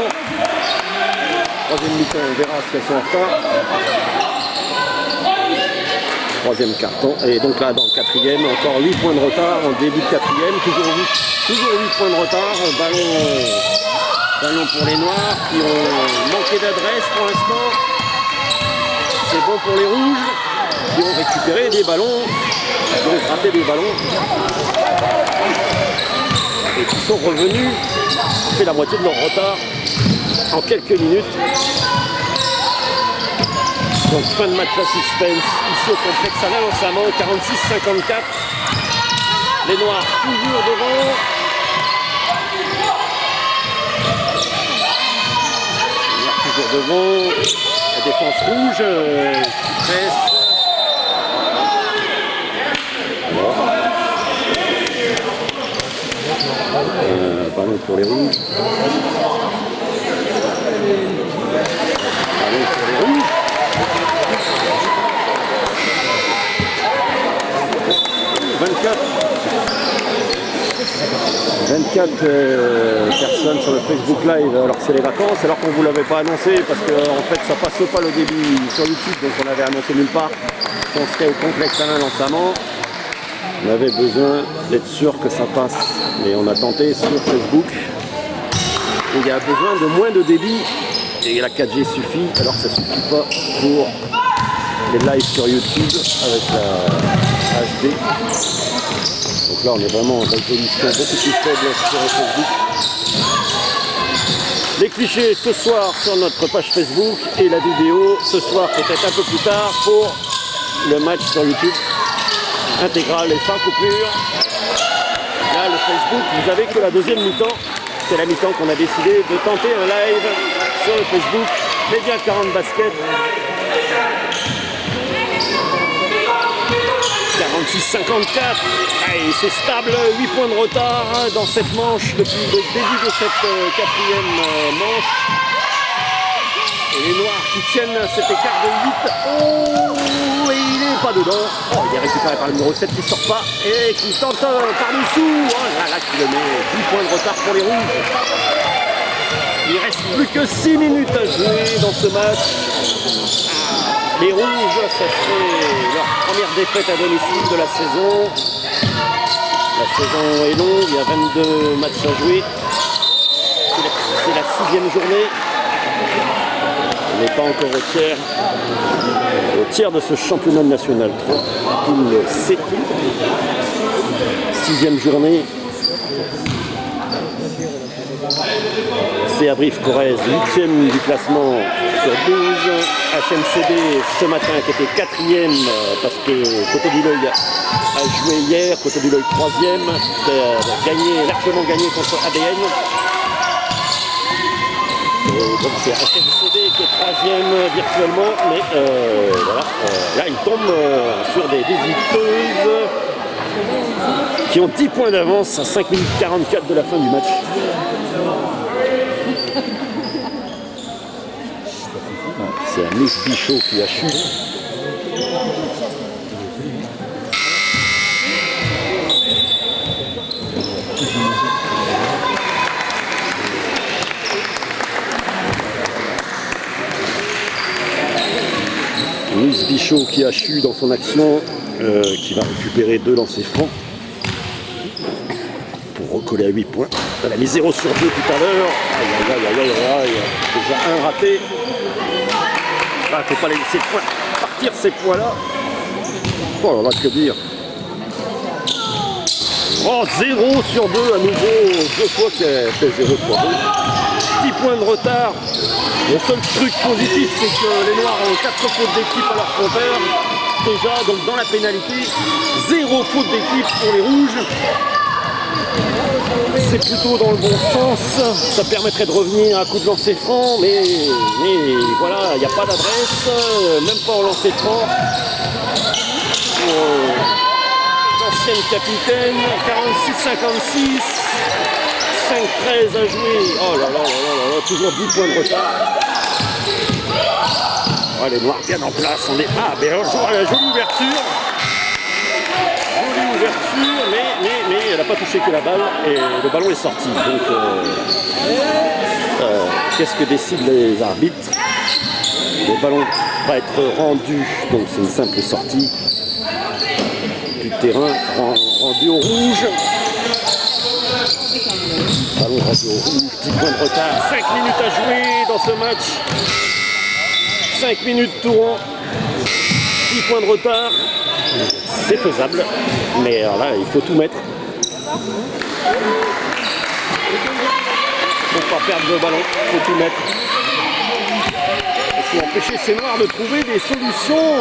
Troisième mi-temps, on verra si elles sont en retard. Troisième carton. Et donc là, dans le quatrième, encore 8 points de retard en début de quatrième. Toujours 8 points de retard. Ballon pour les noirs qui ont manqué d'adresse pour l'instant. C'est bon pour les rouges qui ont récupéré des ballons. Qui ont frappé des ballons. Et qui sont revenus, fait la moitié de leur retard en quelques minutes. Donc fin de match à suspense ici au complexe Alain Lançamment, 46-54. Les noirs toujours devant. Les noirs toujours devant. La défense rouge qui presse. Ballon pour les rouges. Ballon pour les rouges. 24 personnes sur le Facebook Live alors que c'est les vacances, alors qu'on ne vous l'avait pas annoncé parce que en fait ça passe pas le débit sur YouTube, donc on avait annoncé nulle part. On serait au complexe Alain Lançamment. On avait besoin d'être sûr que ça passe. Et on a tenté sur Facebook. Il y a besoin de moins de débit. Et la 4G suffit, alors que ça ne suffit pas pour les lives sur YouTube avec la HD. Donc là on est vraiment en résolution beaucoup plus faible sur Facebook. Les clichés ce soir sur notre page Facebook et la vidéo ce soir peut-être un peu plus tard pour le match sur YouTube. Intégral et sans coupure. Là, le Facebook, vous avez que la deuxième mi-temps. C'est la mi-temps qu'on a décidé de tenter un live sur le Facebook. Média 40 Basket. 46-54. C'est stable, 8 points de retard dans cette manche depuis le début de cette quatrième manche. Et les Noirs qui tiennent cet écart de 8. Oh, et il n'est pas dedans. Oh, il est récupéré par le numéro 7 qui ne sort pas et qui tente par-dessous. Oh là là, qui le met. 10 points de retard pour les Rouges. Il reste plus que 6 minutes à jouer dans ce match. Les Rouges, ça serait leur première défaite à domicile de la saison. La saison est longue, il y a 22 matchs à jouer. C'est la 6e journée. On n'est pas encore au tiers de ce championnat national 3. Poule C. 6e journée. C'est Abrif-Corrèze, 8e du classement sur 12. HMCD ce matin qui était 4e parce que Côte du Loy a joué hier. Côte du Loy 3e, largement gagné contre ADN. Donc c'est HMCD qui est 3e virtuellement, mais voilà, là il tombe sur des visiteuses qui ont 10 points d'avance à 5 minutes 44 de la fin du match. C'est Miss Bichot qui a chu. Miss Bichot qui a chu dans son action, qui va récupérer 2 lancers francs pour recoller à 8 points. Elle a mis 0 sur 2 tout à l'heure. Déjà un raté. Il ne faut pas les laisser partir ces points-là. Oh là là, que dire. Oh, 0 sur 2 à nouveau. 2 fois qu'elle fait 0 sur 2. 10 points de retard. Le seul truc positif, c'est que les Noirs ont 4 fautes d'équipe à leur compteur. Déjà, donc dans la pénalité, 0 faute d'équipe pour les Rouges. C'est plutôt dans le bon sens, ça permettrait de revenir à un coup de lancer franc, mais voilà, il n'y a pas d'adresse, même pas en lancer franc. L'ancienne capitaine, 46-56, 5-13 à jouer. Oh là là là là, toujours 10 points de retard. Oh, les Noirs bien en place, on est... Ah, mais alors, la jolie ouverture. Jolie ouverture, mais elle n'a pas touché que la balle et le ballon est sorti. Donc, qu'est-ce que décident les arbitres? Le ballon va être rendu, donc c'est une simple sortie du terrain rendu au rouge. Ballon rendu au rouge, 10 points de retard, 5 minutes à jouer dans ce match. 5 minutes tout rond, 10 points de retard. C'est faisable, mais alors là, il faut tout mettre. Il ne faut pas perdre le ballon, il faut tout mettre. Il faut empêcher ces Noirs de trouver des solutions.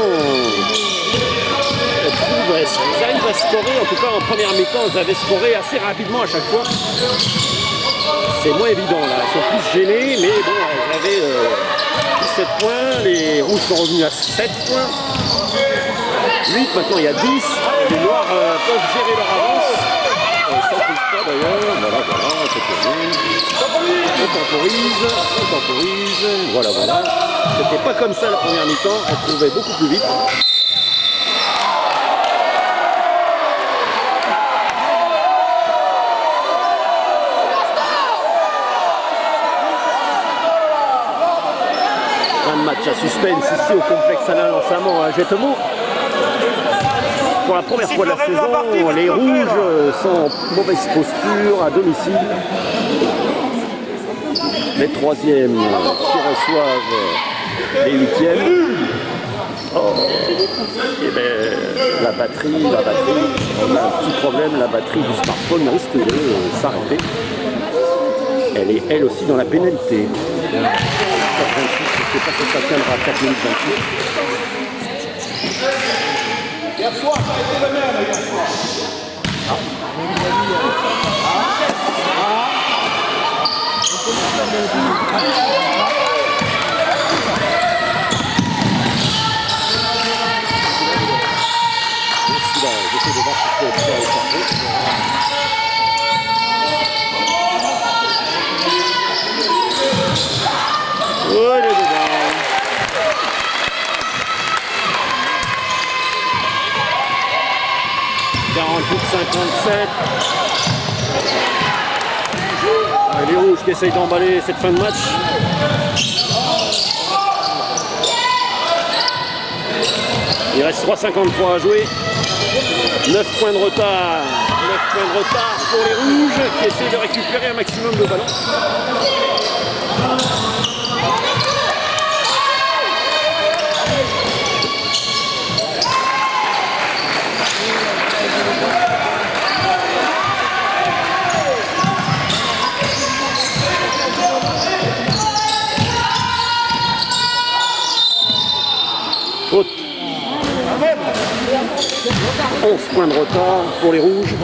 Ils arrivent à scorer, en tout cas en première mi-temps, ils avaient scoré assez rapidement à chaque fois. C'est moins évident là, ils sont plus gênés, mais bon, ils avaient 17 points, les Rouges sont revenus à 7 points. 8, maintenant il y a 10, les Noirs peuvent gérer leur avance. Ça ne touche pas d'ailleurs, voilà, c'est terminé. On temporise, voilà. C'était pas comme ça la première mi-temps, on trouvait beaucoup plus vite. Un match à suspense ici au complexe Alain Lançamment à Jettemont. Pour la première fois de la saison, les Rouges sont en mauvaise posture à domicile. Les 3e qui reçoivent les 8e. Oh. Et bien, la batterie, on a un petit problème, la batterie du smartphone risque de s'arrêter. Elle est elle aussi dans la pénalité. 4 28, je ne sais pas si ça tiendra à 4 minutes 28. Hier soir, ça a été la merde, hier soir. J'essaie de voir si je peux être là au parcours. Ouais, il est dedans. Les rouges qui essayent d'emballer cette fin de match. Il reste 3,53 à jouer. 9 points de retard. 9 points de retard pour les rouges qui essaient de récupérer un maximum de ballons. Faute. 11 points de retard pour les rouges.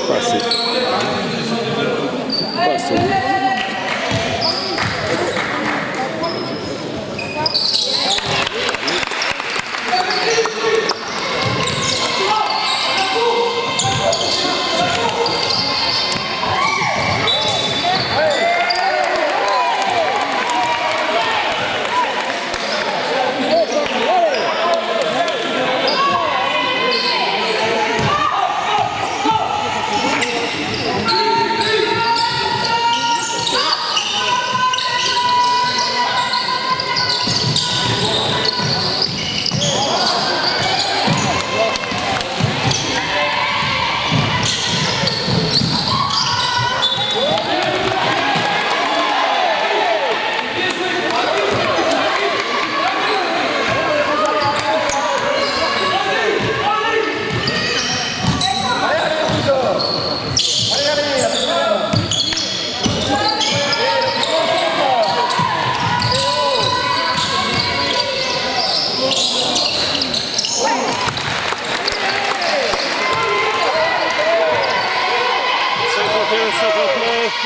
Passé. Passé.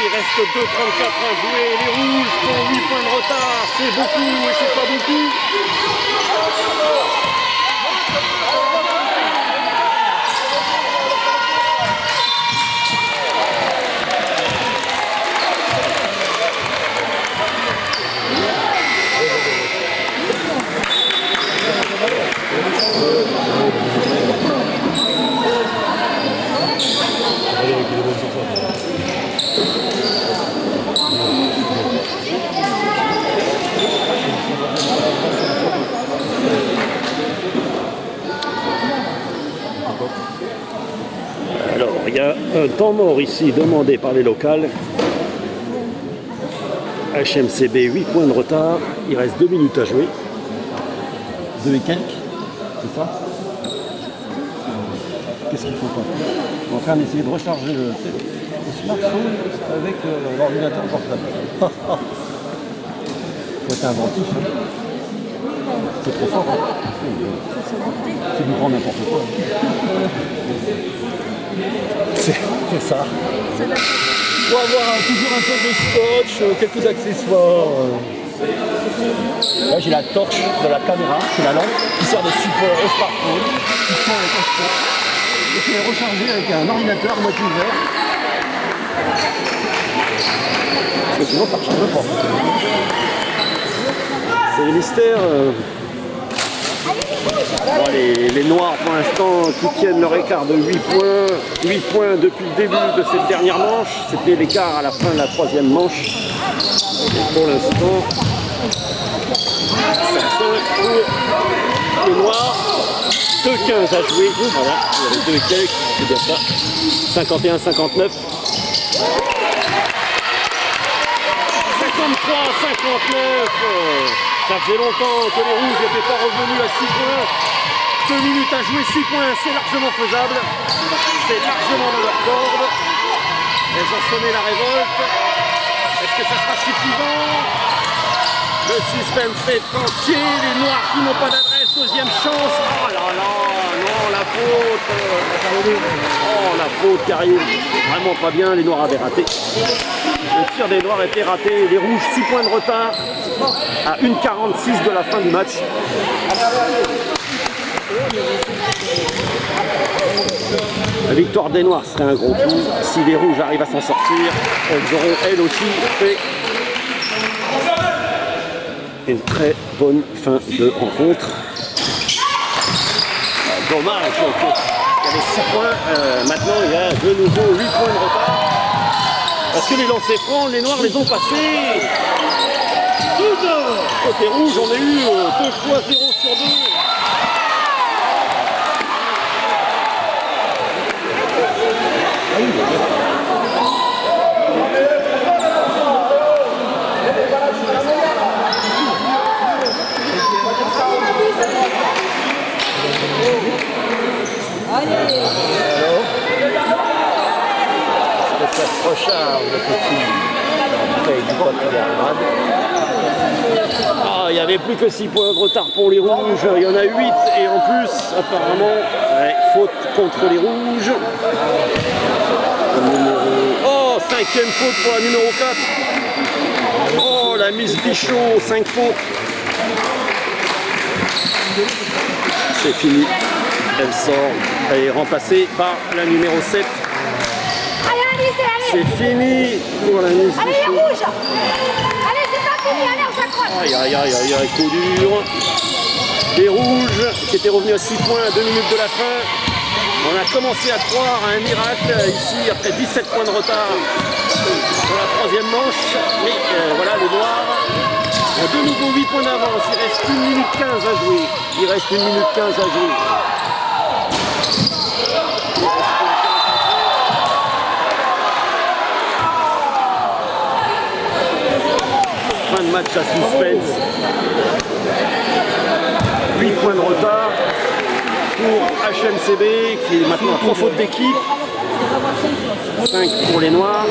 Il reste 2,34 à jouer. Les rouges ont 8 points de retard. C'est beaucoup et c'est pas beaucoup. Alors, il y a un temps mort ici demandé par les locales. HMCB 8 points de retard. Il reste 2 minutes à jouer. 2 et quelques, c'est ça? Qu'est-ce qu'il faut pas faire? On est en train d'essayer de recharger le smartphone avec l'ordinateur portable. Faut être inventif. Hein. C'est trop fort. Hein. C'est du grand n'importe quoi. C'est ça. Il faut avoir toujours un peu de scotch, quelques accessoires. Là j'ai la torche de la caméra, c'est la lampe qui sert de support au smartphone, qui tient avec un scotch. Et qui est rechargé avec un ordinateur moitié vert. Parce que sinon ça ne recharge pas. C'est le mystère Bon, les Noirs pour l'instant qui tiennent leur écart de 8 points. 8 points depuis le début de cette dernière manche. C'était l'écart à la fin de la troisième manche. Et pour l'instant, ça sonne pour les Noirs. 2-15 à jouer. Voilà, il y avait 2 et quelques, c'est bien ça. 51-59. 53-59. Ça faisait longtemps que les Rouges n'étaient pas revenus à 6 points. 2 minutes à jouer, 6 points, c'est largement faisable. C'est largement dans leur corde. Elles ont sonné la révolte. Est-ce que ça sera suffisant? Le suspense est entier. Les Noirs qui n'ont pas d'adresse, deuxième chance. Oh là là, non, la faute. Oh, la faute qui arrive vraiment pas bien. Les Noirs avaient raté. Le tir des Noirs était raté. Les Rouges, 6 points de retard à 1,46 de la fin du match. La victoire des Noirs serait un gros coup. Si les Rouges arrivent à s'en sortir, elles auront elles aussi fait une très bonne fin de rencontre. Dommage, il y avait 6 points, maintenant il y a de nouveau 8 points de retard. Parce que les lancers francs, les Noirs les ont passés. Côté rouge, on a eu 2 fois 0 sur 2. Ça se recharge le petit. Ah, il n'y avait plus que 6 points de retard pour les Rouges. Il y en a 8 et en plus, apparemment, faute contre les Rouges. Oh, 5e faute pour la numéro 4. Oh, la Miss Bichot, 5 fautes. C'est fini. Elle sort. Elle est remplacée par la numéro 7. C'est fini pour la Miss Bichot. Allez, les rouges! Allez, c'est pas fini, allez, on s'accroche! Aïe, aïe, aïe, aïe, aïe, coup dur. Les Rouges qui étaient revenus à 6 points à 2 minutes de la fin. On a commencé à croire à un miracle ici après 17 points de retard pour la troisième manche. Mais voilà, les Noirs ont de nouveau 8 points d'avance. Il reste 1 minute 15 à jouer. Il reste 1 minute 15 à jouer. Fin de match à suspense. 8 points de retard pour HMCB qui est maintenant à 3 fautes d'équipe. 5 pour les Noirs.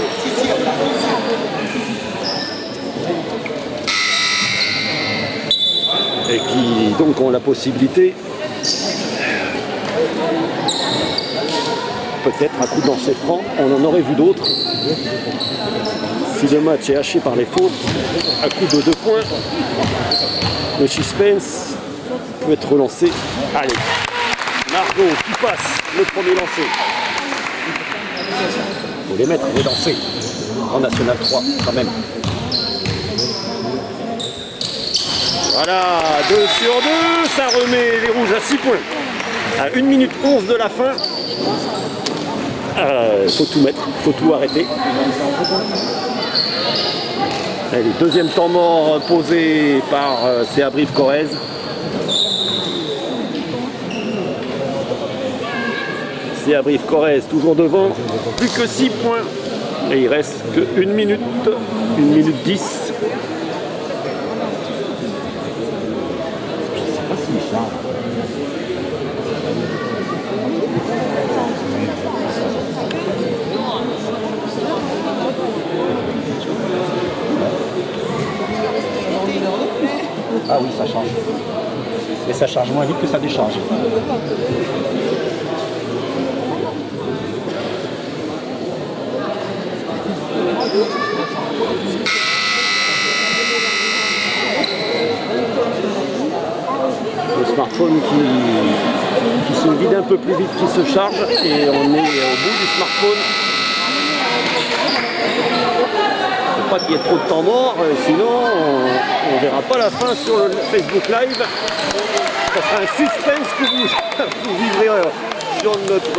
Et qui donc ont la possibilité, peut-être à coup de lancer franc, on en aurait vu d'autres. Si le match est haché par les fautes, à coup de 2 points, le suspense peut être relancé. Allez, Margot qui passe le premier lancé. Il faut les mettre, les lancer en National 3 quand même. Voilà, 2 sur 2, ça remet les Rouges à 6 points. À 1 minute 11 de la fin. Faut tout mettre, faut tout arrêter. Allez, deuxième temps mort posé par CA Brive Corrèze. CA Brive Corrèze toujours devant, plus que 6 points. Et il reste que 1 minute 10. Ah oui, ça change. Et ça charge moins vite que ça décharge. Le smartphone qui se vide un peu plus vite qu'il se charge et on est au bout du smartphone. Faut pas qu'il y ait trop de temps mort, sinon on verra pas la fin sur le Facebook Live. Ça sera un suspense que vous vivrez sur notre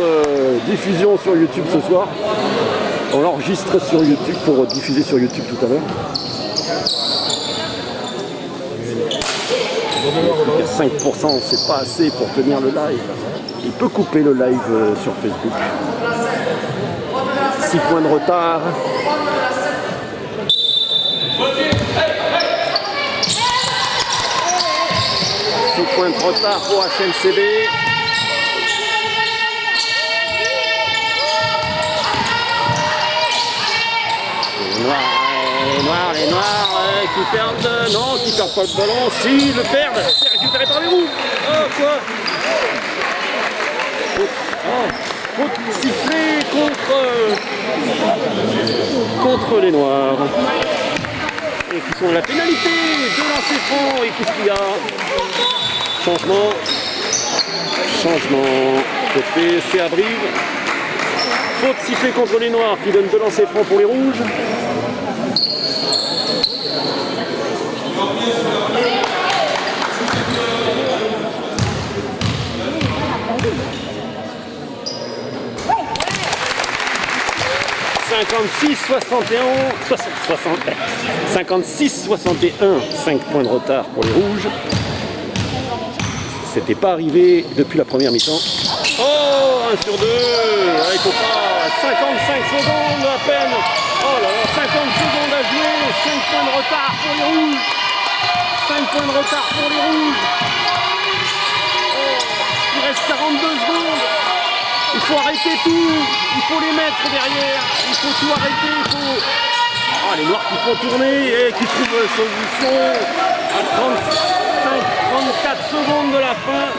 diffusion sur YouTube ce soir. On l'enregistre sur YouTube pour diffuser sur YouTube tout à l'heure. 5%, c'est pas assez pour tenir le live. Il peut couper le live sur Facebook. 6 points de retard. Point de retard pour HLCB. Les noirs qui perdent. Non, qui perdent pas le ballon. Si, le perdent. C'est récupéré par les rouges. Oh, quoi. Faute sifflée contre les noirs. Et qui sont la pénalité de lancer franc et coup de pied. Changement, côté c'est à Brive. Faute sifflée contre les noirs qui donne 2 lancers francs pour les rouges. « 56-61, 5 points de retard pour les rouges. C'était pas arrivé depuis la première mi-temps. Oh, 1 sur 2. Ah, il faut pas. 55 secondes à peine. Oh là là, 50 secondes à jouer. 5 points de retard pour les rouges. 5 points de retard pour les rouges. Oh, il reste 42 secondes. Il faut arrêter tout. Il faut les mettre derrière. Il faut tout arrêter. Il faut... Ah, les noirs qui font tourner et qui trouvent solution à 34 secondes de la fin.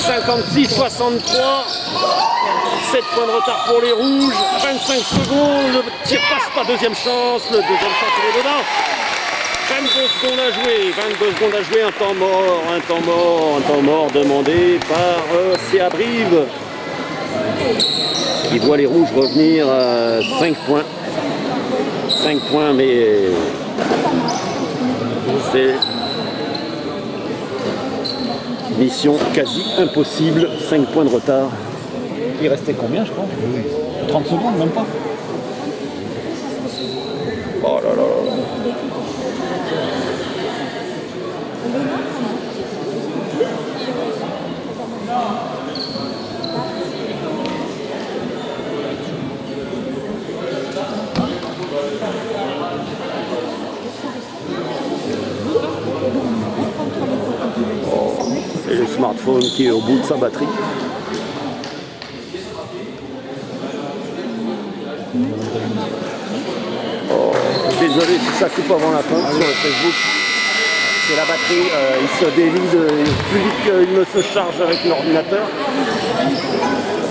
56-63. 7 points de retard pour les rouges. 25 secondes. Le tir passe pas. Deuxième chance. Le deuxième chance il est dedans. 22 secondes à jouer. 22 secondes à jouer. Un temps mort demandé par CA Brive. Qui voit les rouges revenir à 5 points. 5 points, mais c'est mission quasi impossible. 5 points de retard. Il restait combien, je crois? 30 secondes, même pas. Oh là là là. C'est le smartphone qui est au bout de sa batterie. Oh, désolé si ça coupe avant la fin sur le Facebook. C'est la batterie, il se délite plus vite qu'il ne se charge avec l'ordinateur.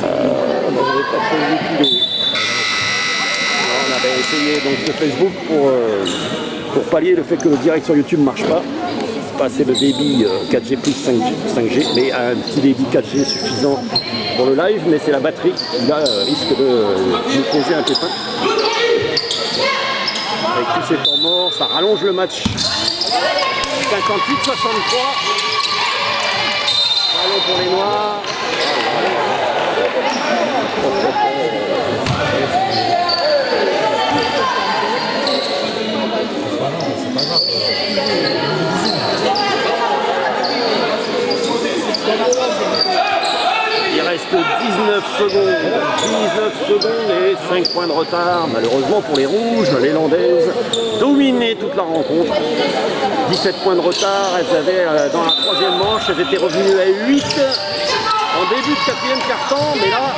On n'avait pas prévu qu'il est. On avait essayé donc ce Facebook pour pallier le fait que le direct sur YouTube ne marche pas. Pas assez de débit 4G plus 5G, mais un petit débit 4G suffisant pour le live, mais c'est la batterie qui là risque de nous causer un pépin. Avec tous ces temps morts, ça rallonge le match. 58-63. Ballon pour les noirs. Il reste 19 secondes et 5 points de retard. Malheureusement pour les rouges, les Landaises dominaient toute la rencontre. 17 points de retard, elles avaient dans la troisième manche, elles étaient revenues à 8 en début de quatrième quart-temps, mais là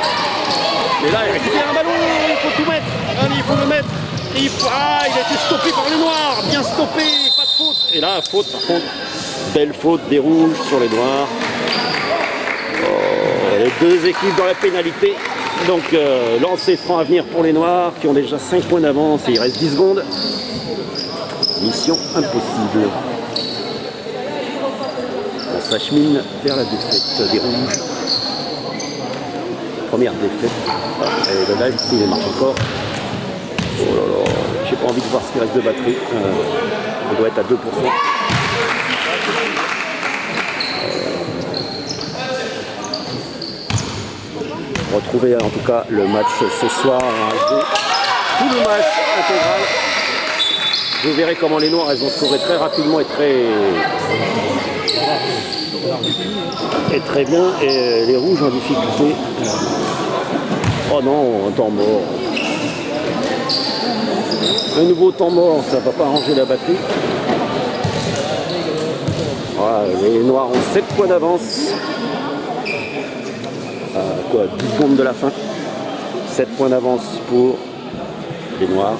il récupère un ballon, il faut tout mettre, allez, il faut le mettre. Il a été stoppé par les noirs, bien stoppé, pas de faute. Et là, faute par contre, belle faute des rouges sur les noirs. Les deux équipes dans la pénalité. Donc lancer franc à venir pour les noirs qui ont déjà 5 points d'avance et il reste 10 secondes. Mission impossible. On s'achemine vers la défaite des rouges. Première défaite. Et le live, il marche encore. Oh là là, j'ai pas envie de voir ce qui reste de batterie. On doit être à 2%. Retrouvez en tout cas le match ce soir en HD. Tout le match intégral. Vous verrez comment les Noirs elles ont scoré très rapidement et très bien. Et les Rouges en difficulté. Oh non, un temps mort. Un nouveau temps mort, ça ne va pas arranger la batterie. Voilà, les Noirs ont 7 points d'avance. 10 secondes de la fin. 7 points d'avance pour les Noirs.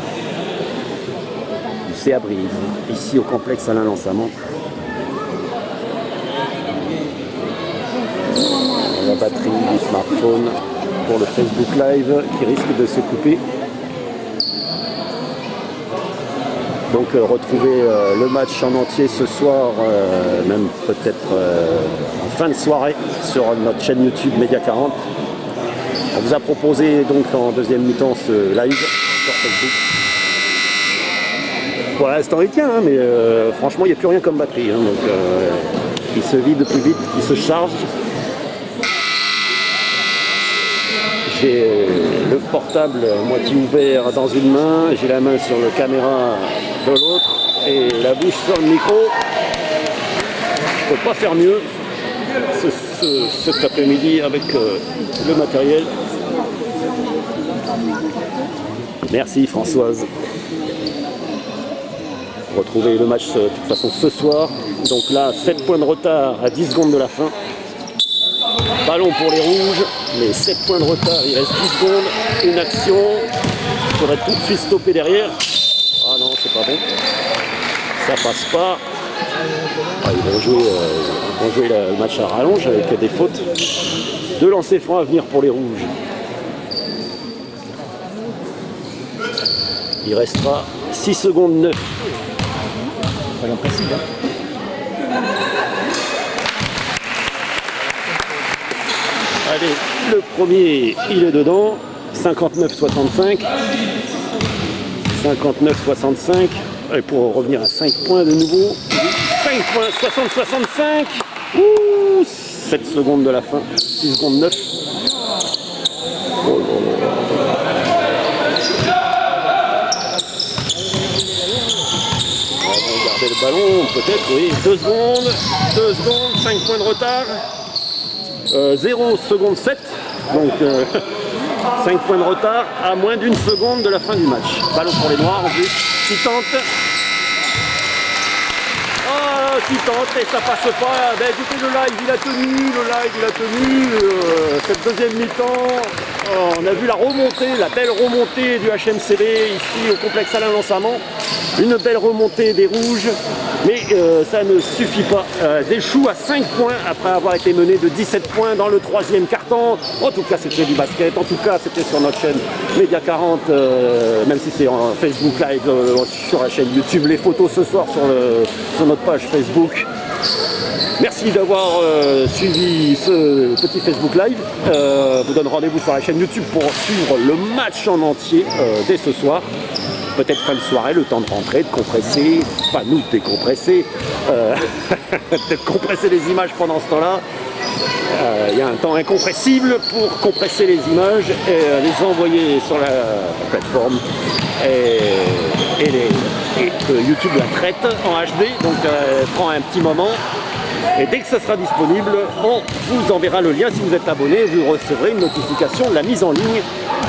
C'est à Brive, ici au complexe Alain Lançamant. La batterie du smartphone pour le Facebook Live qui risque de se couper. Donc retrouvez le match en entier ce soir, même peut-être en fin de soirée sur notre chaîne YouTube Média 40. On vous a proposé donc en deuxième mi-temps ce live sur Facebook. Pour l'instant il tient, hein, mais franchement il n'y a plus rien comme batterie. Hein, donc il se vide plus vite, il se charge. J'ai le portable moitié ouvert dans une main, j'ai la main sur la caméra de l'autre et la bouche sur le micro. Je ne peux pas faire mieux cet après-midi avec le matériel. Merci Françoise. Retrouvez le match de toute façon ce soir. Donc là, 7 points de retard à 10 secondes de la fin. Ballon pour les Rouges, mais 7 points de retard, il reste 10 secondes. Une action, il faudrait tout de suite stopper derrière. Ah non, c'est pas bon. Ça passe pas. Ah, ils vont jouer le match à rallonge avec des fautes. 2 lancers francs à venir pour les Rouges. Il restera 6 secondes 9. Pas l'impression, hein. Allez, le premier, il est dedans. 59-65. 59-65. Et pour revenir à 5 points de nouveau. 5 points, 60-65. Ouh, 7 secondes de la fin. 6 secondes 9. Oh, garder le ballon, peut-être, oui. 2 secondes, 5 points de retard. 0 seconde 7. Donc 5 points de retard à moins d'une seconde de la fin du match. Ballon pour les Noirs en plus. Qui tente. Oh, qui tente et ça passe pas. Ben, écoutez, le live il a tenu. Cette deuxième mi-temps, on a vu la belle remontée du HMCB ici au complexe Alain Lançamant. Une belle remontée des Rouges, mais ça ne suffit pas. Déchoue à 5 points après avoir été mené de 17 points dans le 3e quart-temps. En tout cas, c'était du basket. En tout cas, c'était sur notre chaîne Média 40, même si c'est en Facebook Live, sur la chaîne YouTube. Les photos ce soir sur notre page Facebook. Merci d'avoir suivi ce petit Facebook Live. Je vous donne rendez-vous sur la chaîne YouTube pour suivre le match en entier dès ce soir. Peut-être fin de soirée, le temps de rentrer, de compresser, pas nous de décompresser, de compresser les images pendant ce temps-là. Il y a un temps incompressible pour compresser les images et les envoyer sur la plateforme. Et YouTube la traite en HD, donc prend un petit moment. Et dès que ça sera disponible, on vous enverra le lien si vous êtes abonné. Vous recevrez une notification de la mise en ligne.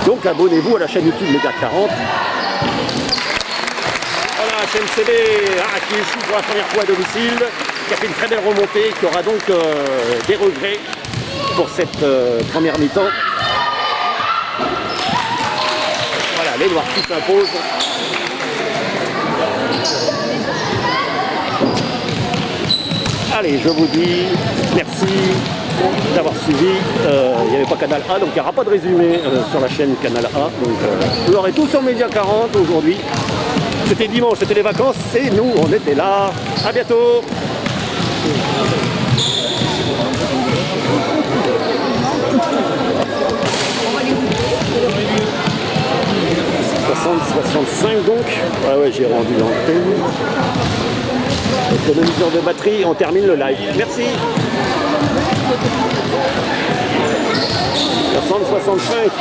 Donc abonnez-vous à la chaîne YouTube Média 40. Voilà, HMCB qui échoue pour la première fois à domicile, qui a fait une très belle remontée, qui aura donc des regrets pour cette première mi-temps. Voilà, les Noirs qui s'imposent. Allez, je vous dis merci d'avoir suivi. Il n'y avait pas Canal A, donc il n'y aura pas de résumé sur la chaîne Canal A. Donc vous l'aurez tout sur Média 40 aujourd'hui. C'était dimanche, c'était les vacances et nous on était là. À bientôt. 60-65 donc. Ah ouais, j'ai rendu l'antenne. Économiseur de batterie, on termine le live. Merci. 65.